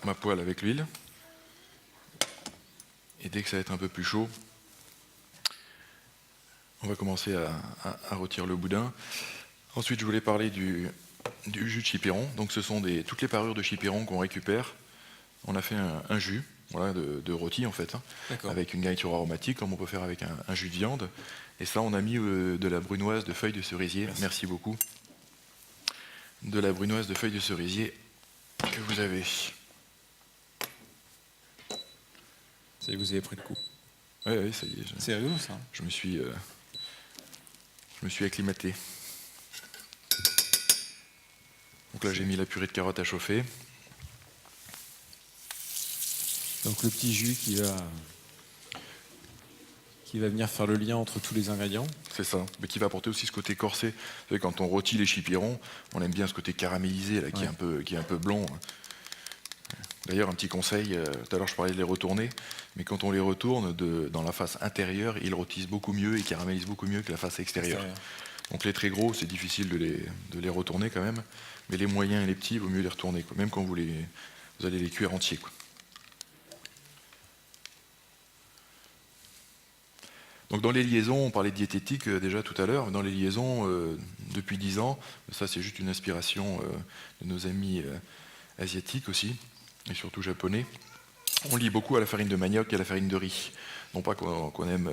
ma poêle avec l'huile. Et dès que ça va être un peu plus chaud, on va commencer à rôtir le boudin. Ensuite, je voulais parler du jus de chipiron. Donc, ce sont toutes les parures de chipiron qu'on récupère. On a fait un jus, voilà, de rôti en fait, hein, D'accord. avec une garniture aromatique, comme on peut faire avec un jus de viande. Et ça, on a mis de la brunoise de feuilles de cerisier. Merci beaucoup. De la brunoise de feuilles de cerisier que vous avez. Ça y est, vous avez pris le coup. Oui, ça y est. C'est rigolo ça. Je me suis acclimaté. Donc là, j'ai mis la purée de carottes à chauffer. Donc le petit jus qui va venir faire le lien entre tous les ingrédients. C'est ça, mais qui va apporter aussi ce côté corsé. Vous savez, quand on rôtit les chipirons, on aime bien ce côté caramélisé là, qui est un peu blond. D'ailleurs, un petit conseil, tout à l'heure je parlais de les retourner, mais quand on les retourne dans la face intérieure, ils rôtissent beaucoup mieux et caramélisent beaucoup mieux que la face extérieure. Donc les très gros, c'est difficile de les retourner quand même, mais les moyens et les petits, il vaut mieux les retourner, quoi, même quand vous allez les cuire entiers, quoi. Donc dans les liaisons, on parlait de diététique déjà tout à l'heure, dans les liaisons, depuis 10 ans, ça c'est juste une inspiration de nos amis asiatiques aussi, et surtout japonais, on lie beaucoup à la farine de manioc et à la farine de riz. Non pas qu'on aime,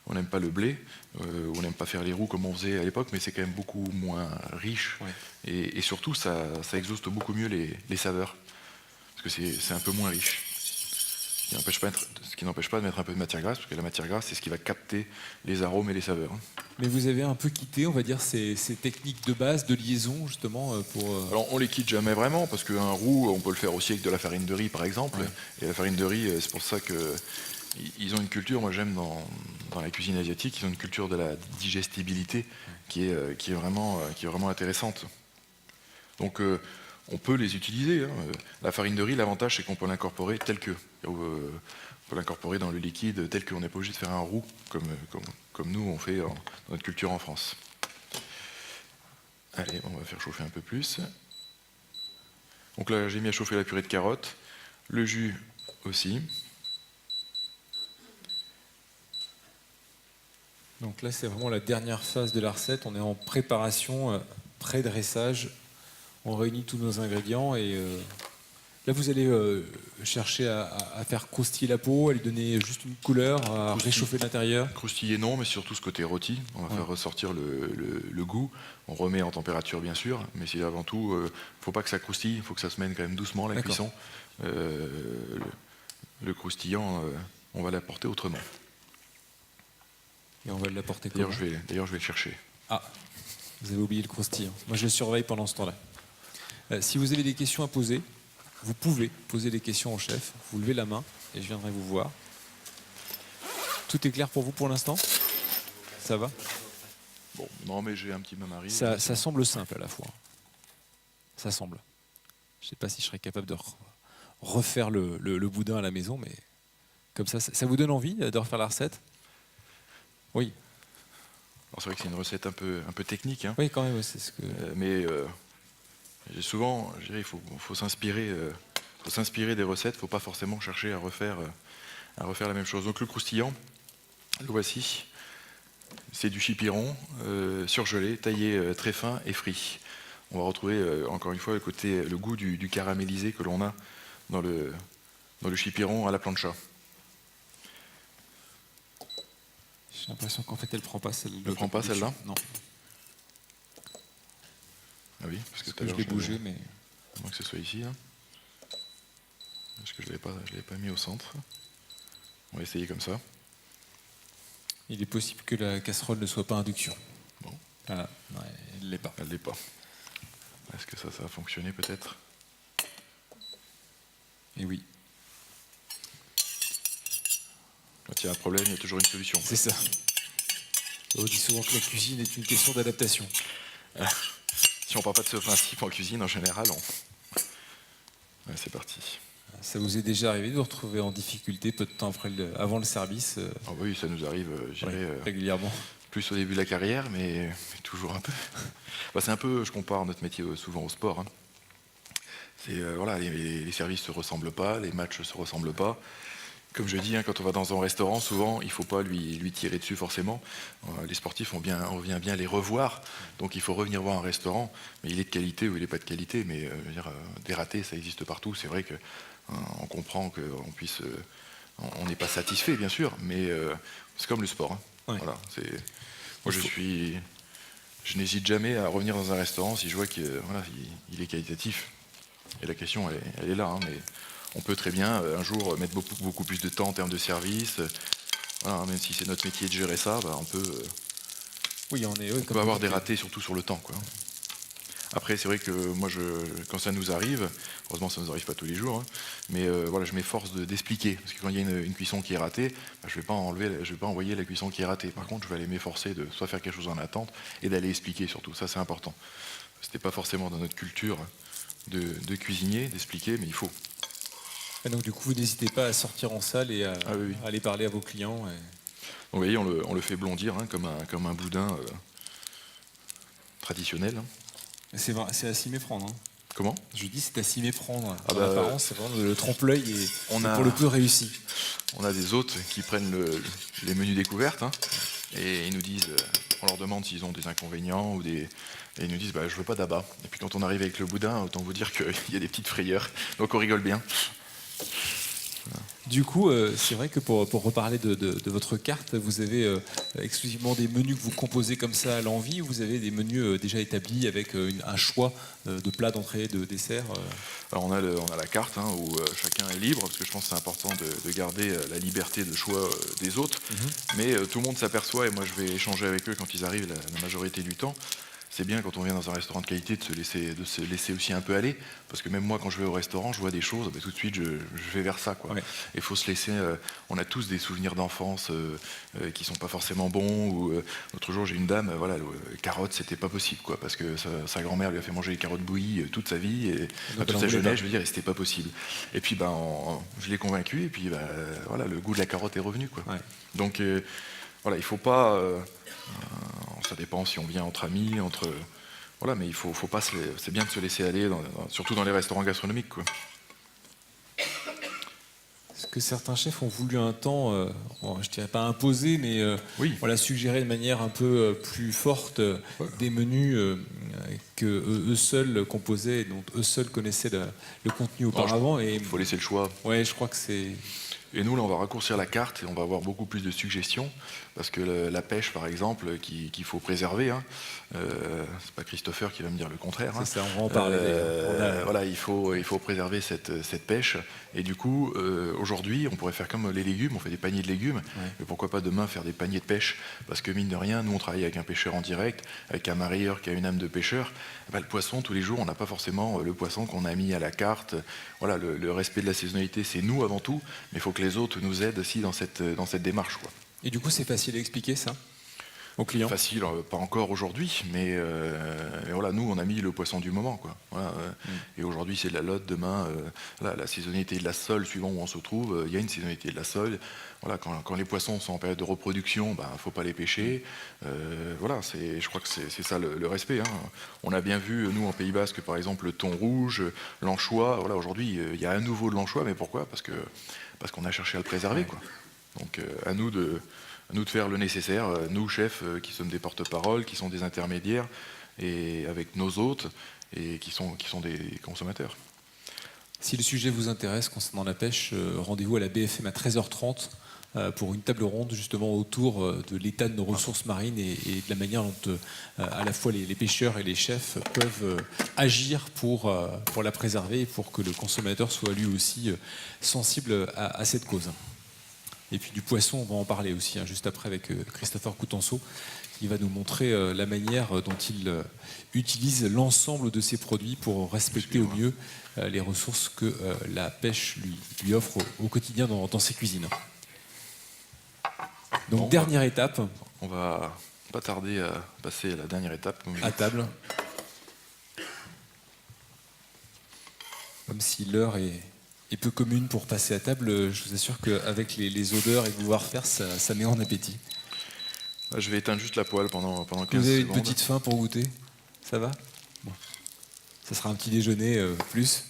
on n'aime pas le blé, on n'aime pas faire les roux comme on faisait à l'époque, mais c'est quand même beaucoup moins riche, et surtout ça exhauste beaucoup mieux les saveurs, parce que c'est un peu moins riche. Ce qui n'empêche pas de mettre un peu de matière grasse, parce que la matière grasse, c'est ce qui va capter les arômes et les saveurs. Mais vous avez un peu quitté, on va dire, ces techniques de base, de liaison, justement, pour... Alors, on les quitte jamais vraiment, parce qu'un roux, on peut le faire aussi avec de la farine de riz, par exemple. Ouais. Et la farine de riz, c'est pour ça qu'ils ont une culture, moi j'aime dans la cuisine asiatique, ils ont une culture de la digestibilité qui est vraiment intéressante. Donc, on peut les utiliser, hein. La farine de riz, l'avantage, c'est qu'on peut l'incorporer tel que. On peut l'incorporer dans le liquide tel qu'on n'est pas obligé de faire un roux, comme nous on fait dans notre culture en France. Allez, on va faire chauffer un peu plus. Donc là, j'ai mis à chauffer la purée de carottes, le jus aussi. Donc là, c'est vraiment la dernière phase de la recette. On est en préparation, pré-dressage. On réunit tous nos ingrédients et là, vous allez chercher à faire croustiller la peau, à lui donner juste une couleur, à réchauffer l'intérieur. Croustiller non, mais surtout ce côté rôti. On va faire ressortir le goût. On remet en température, bien sûr, mais c'est avant tout, il ne faut pas que ça croustille, il faut que ça se mène quand même doucement, la cuisson. Le croustillant, on va l'apporter autrement. Et on va l'apporter comment ? D'ailleurs, je vais le chercher. Ah, vous avez oublié le croustillant. Moi, je le surveille pendant ce temps-là. Si vous avez des questions à poser, vous pouvez poser des questions au chef. Vous levez la main et je viendrai vous voir. Tout est clair pour vous pour l'instant ? Ça va ? Bon, non, mais j'ai un petit bain-marie. Ça semble simple à la fois. Ça semble. Je ne sais pas si je serais capable de refaire le boudin à la maison, mais comme ça vous donne envie de refaire la recette ? Oui. C'est vrai que c'est une recette un peu technique, hein. Oui, quand même, c'est ce que... Mais souvent, je dirais, il faut s'inspirer des recettes. Il ne faut pas forcément chercher à refaire à refaire la même chose. Donc le croustillant, le voici. C'est du chipiron surgelé, taillé très fin et frit. On va retrouver encore une fois le goût du caramélisé que l'on a dans le chipiron à la plancha. J'ai l'impression qu'en fait, elle prend pas celle-là. Elle prend pas celle-là? Non. Ah oui, parce que Je l'ai bougé, mais... À moins que ce soit ici, là. Parce que je ne l'avais pas mis au centre. On va essayer comme ça. Il est possible que la casserole ne soit pas induction. Bon. Ah, ouais, elle ne l'est pas. Elle ne l'est pas. Est-ce que ça va fonctionner peut-être? Et oui. Quand il y a un problème, il y a toujours une solution. C'est ça. On dit souvent que la cuisine est une question d'adaptation. Si on ne part pas de ce principe en cuisine, en général, Ouais, c'est parti. Ça vous est déjà arrivé de vous retrouver en difficulté peu de temps avant le service Ah oui, ça nous arrive, je dirais, régulièrement. plus au début de la carrière, mais toujours un peu. Bah, c'est un peu, je compare notre métier souvent au sport. Hein. Voilà, les services ne se ressemblent pas, les matchs ne se ressemblent pas. Comme je dis, hein, quand on va dans un restaurant, souvent, il ne faut pas lui tirer dessus forcément. Les sportifs, on vient bien les revoir, donc il faut revenir voir un restaurant, mais il est de qualité ou il n'est pas de qualité, mais des ratés, ça existe partout. C'est vrai qu'on comprend qu'on puisse... on n'est pas satisfait, bien sûr, mais c'est comme le sport. Hein. Ouais. Voilà, moi, je n'hésite jamais à revenir dans un restaurant si je vois qu'il est qualitatif. Et la question, elle est là, hein, mais on peut très bien un jour mettre beaucoup plus de temps en termes de service. Voilà, même si c'est notre métier de gérer ça, on peut avoir des ratés, surtout sur le temps, quoi. Après, c'est vrai que moi, quand ça nous arrive, heureusement ça ne nous arrive pas tous les jours, hein, mais voilà, je m'efforce d'expliquer. Parce que quand il y a une cuisson qui est ratée, je ne vais pas envoyer la cuisson qui est ratée. Par contre, je vais aller m'efforcer de soit faire quelque chose en attente et d'aller expliquer surtout. Ça, c'est important. Ce n'était pas forcément dans notre culture de cuisinier d'expliquer, mais il faut. Et donc du coup, vous n'hésitez pas à sortir en salle et à Oui. aller parler à vos clients. Donc, vous voyez, on le fait blondir hein, comme un boudin traditionnel. Hein. C'est à s'y méprendre. Hein. Comment? Je dis c'est à s'y méprendre. Ah en apparence, c'est vraiment le trompe-l'œil et a, pour le peu réussi. On a des hôtes qui prennent les menus découvertes hein, et ils nous disent, on leur demande s'ils ont des inconvénients et ils nous disent je veux pas d'abat. Et puis quand on arrive avec le boudin, autant vous dire qu'il y a des petites frayeurs. Donc on rigole bien. Du coup, c'est vrai que pour reparler de votre carte, vous avez exclusivement des menus que vous composez comme ça à l'envie, ou vous avez des menus déjà établis avec un choix de plats, d'entrée, de dessert Alors on a la carte hein, où chacun est libre, parce que je pense que c'est important de garder la liberté de choix des autres, mais tout le monde s'aperçoit, et moi je vais échanger avec eux quand ils arrivent la majorité du temps. C'est bien quand on vient dans un restaurant de qualité de se laisser aussi un peu aller, parce que même moi quand je vais au restaurant, je vois des choses, tout de suite je vais vers ça. Quoi. Ouais. Il faut se laisser, on a tous des souvenirs d'enfance qui sont pas forcément bons, ou l'autre jour j'ai une dame, carottes c'était pas possible, quoi, parce que sa grand-mère lui a fait manger les carottes bouillies toute sa vie, et toute sa jeunesse, je veux dire, et c'était pas possible. Et puis je l'ai convaincu, et puis voilà, le goût de la carotte est revenu. Quoi. Ouais. Donc voilà, il faut pas... ça dépend si on vient entre amis, voilà, mais il faut pas c'est bien de se laisser aller, surtout dans les restaurants gastronomiques, quoi. Est-ce que certains chefs ont voulu un temps, je dirais pas imposer, mais oui. Voilà, suggérer de manière un peu plus forte des menus que eux seuls composaient, dont eux seuls connaissaient le contenu auparavant. Il faut laisser le choix. Ouais, je crois que c'est... Et nous, là, on va raccourcir la carte et on va avoir beaucoup plus de suggestions, parce que la pêche, par exemple, qu'il faut préserver, hein, c'est pas Christopher qui va me dire le contraire. C'est ça, on va en parler. Voilà, il faut préserver cette pêche. Et du coup, aujourd'hui, on pourrait faire comme les légumes, on fait des paniers de légumes, ouais. Mais pourquoi pas demain faire des paniers de pêche? Parce que mine de rien, nous, on travaille avec un pêcheur en direct, avec un marailleur qui a une âme de pêcheur. Le poisson, tous les jours, on n'a pas forcément le poisson qu'on a mis à la carte. Voilà, le respect de la saisonnalité, c'est nous avant tout, mais il faut que les autres nous aident aussi dans cette démarche, quoi. Et du coup, c'est facile à expliquer ça aux clients? Facile, pas encore aujourd'hui, mais voilà, nous, on a mis le poisson du moment, quoi. Voilà, Et aujourd'hui, c'est de la lotte, demain, la saisonnalité de la sole, suivant où on se trouve, il y a une saisonnalité de la sole. Voilà, quand les poissons sont en période de reproduction, il ne faut pas les pêcher. Voilà, je crois que c'est ça le respect. Hein. On a bien vu, nous, en Pays Basque, par exemple, le thon rouge, l'anchois. Voilà, aujourd'hui, il y a à nouveau de l'anchois, mais pourquoi? Parce parce qu'on a cherché à le préserver, quoi. Donc à nous de faire le nécessaire, nous chefs qui sommes des porte-parole, qui sont des intermédiaires, et avec nos hôtes, et qui sont des consommateurs. Si le sujet vous intéresse concernant la pêche, rendez-vous à la BFM à 13h30 pour une table ronde justement autour de l'état de nos ressources marines et de la manière dont à la fois les pêcheurs et les chefs peuvent agir pour la préserver et pour que le consommateur soit lui aussi sensible à cette cause. Et puis du poisson, on va en parler aussi, juste après avec Christopher Coutenceau, qui va nous montrer la manière dont il utilise l'ensemble de ses produits pour respecter au mieux les ressources que la pêche lui offre au quotidien dans ses cuisines. Donc dernière étape. On va pas tarder à passer à la dernière étape. À table. Comme si l'heure est peu commune pour passer à table, je vous assure qu'avec les odeurs et le voir faire, ça met en appétit. Je vais éteindre juste la poêle pendant 15 secondes. Vous avez une petite faim pour goûter? Ça va? Bon. Ça sera un petit déjeuner plus.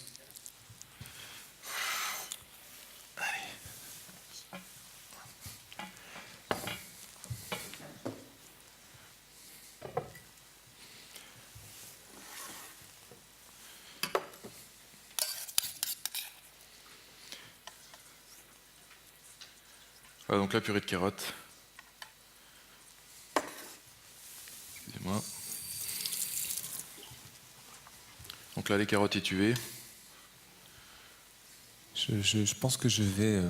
Voilà, donc la purée de carottes. Excusez-moi. Donc là, les carottes étuvées. Je pense que je vais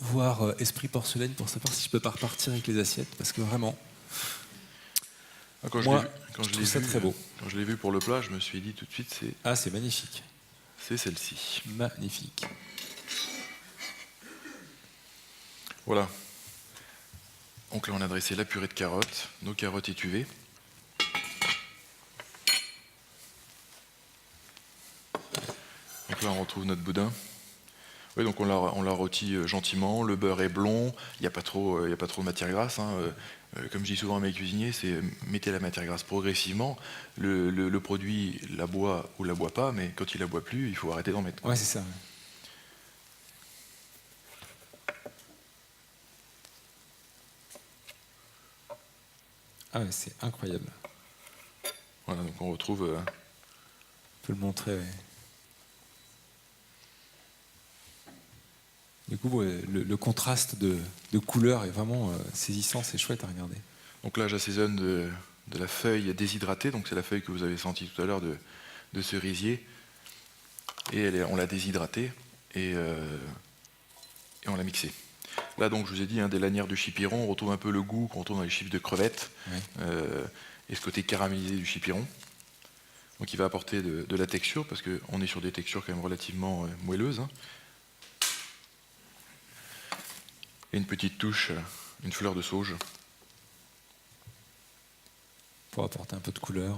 voir Esprit Porcelaine pour savoir si je peux pas repartir avec les assiettes, parce que vraiment, Quand je l'ai vu pour le plat, je me suis dit tout de suite, c'est magnifique. C'est celle-ci. Magnifique. Voilà. Donc là, on a dressé la purée de carottes, nos carottes étuvées. Donc là, on retrouve notre boudin. Oui, donc on l'a rôti gentiment. Le beurre est blond. Il n'y a pas trop de matière grasse, hein. Comme je dis souvent à mes cuisiniers, c'est mettez la matière grasse progressivement. Le produit la boit ou la boit pas, mais quand il la boit plus, il faut arrêter d'en mettre. Ouais, c'est ça. Ah ouais, c'est incroyable. Voilà, donc on retrouve... On peut le montrer, ouais. Du coup, ouais, le contraste de couleurs est vraiment saisissant, c'est chouette à regarder. Donc là, j'assaisonne de la feuille déshydratée, donc c'est la feuille que vous avez sentie tout à l'heure de cerisier. Et on l'a déshydratée et on l'a mixée. Là, donc, je vous ai dit, des lanières de chipiron, on retrouve un peu le goût qu'on retrouve dans les chips de crevettes, oui. Et ce côté caramélisé du chipiron. Donc, il va apporter de la texture, parce qu'on est sur des textures quand même relativement moelleuses. Hein. Et une petite touche, une fleur de sauge. Pour apporter un peu de couleur.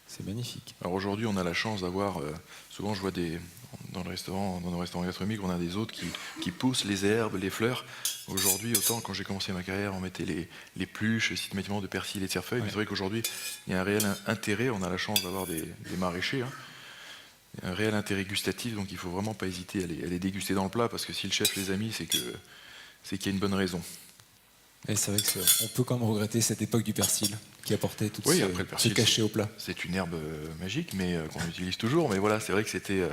C'est magnifique. Alors aujourd'hui, on a la chance d'avoir, souvent je vois dans nos restaurants gastronomiques, on a des hôtes qui poussent les herbes, les fleurs. Aujourd'hui, autant quand j'ai commencé ma carrière, on mettait les pluches, systématiquement de persil et de cerfeuil. Ouais. Mais c'est vrai qu'aujourd'hui, il y a un réel intérêt, on a la chance d'avoir des maraîchers, hein. Il y a un réel intérêt gustatif, donc il ne faut vraiment pas hésiter à les déguster dans le plat, parce que si le chef les a mis, c'est qu'il y a une bonne raison. Et c'est vrai qu'on peut quand même regretter cette époque du persil qui apportait tout ce cachet au plat. C'est une herbe magique, mais qu'on utilise toujours. Mais voilà, c'est vrai que c'était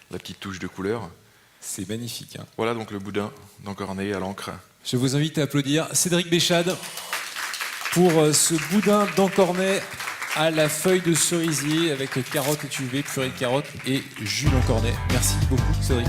la petite touche de couleur. C'est magnifique. Hein. Voilà donc le boudin d'Encornet à l'encre. Je vous invite à applaudir Cédric Béchade pour ce boudin d'Encornet à la feuille de cerisier avec carottes étuvées, purée de carottes et jus d'Encornet. Merci beaucoup Cédric.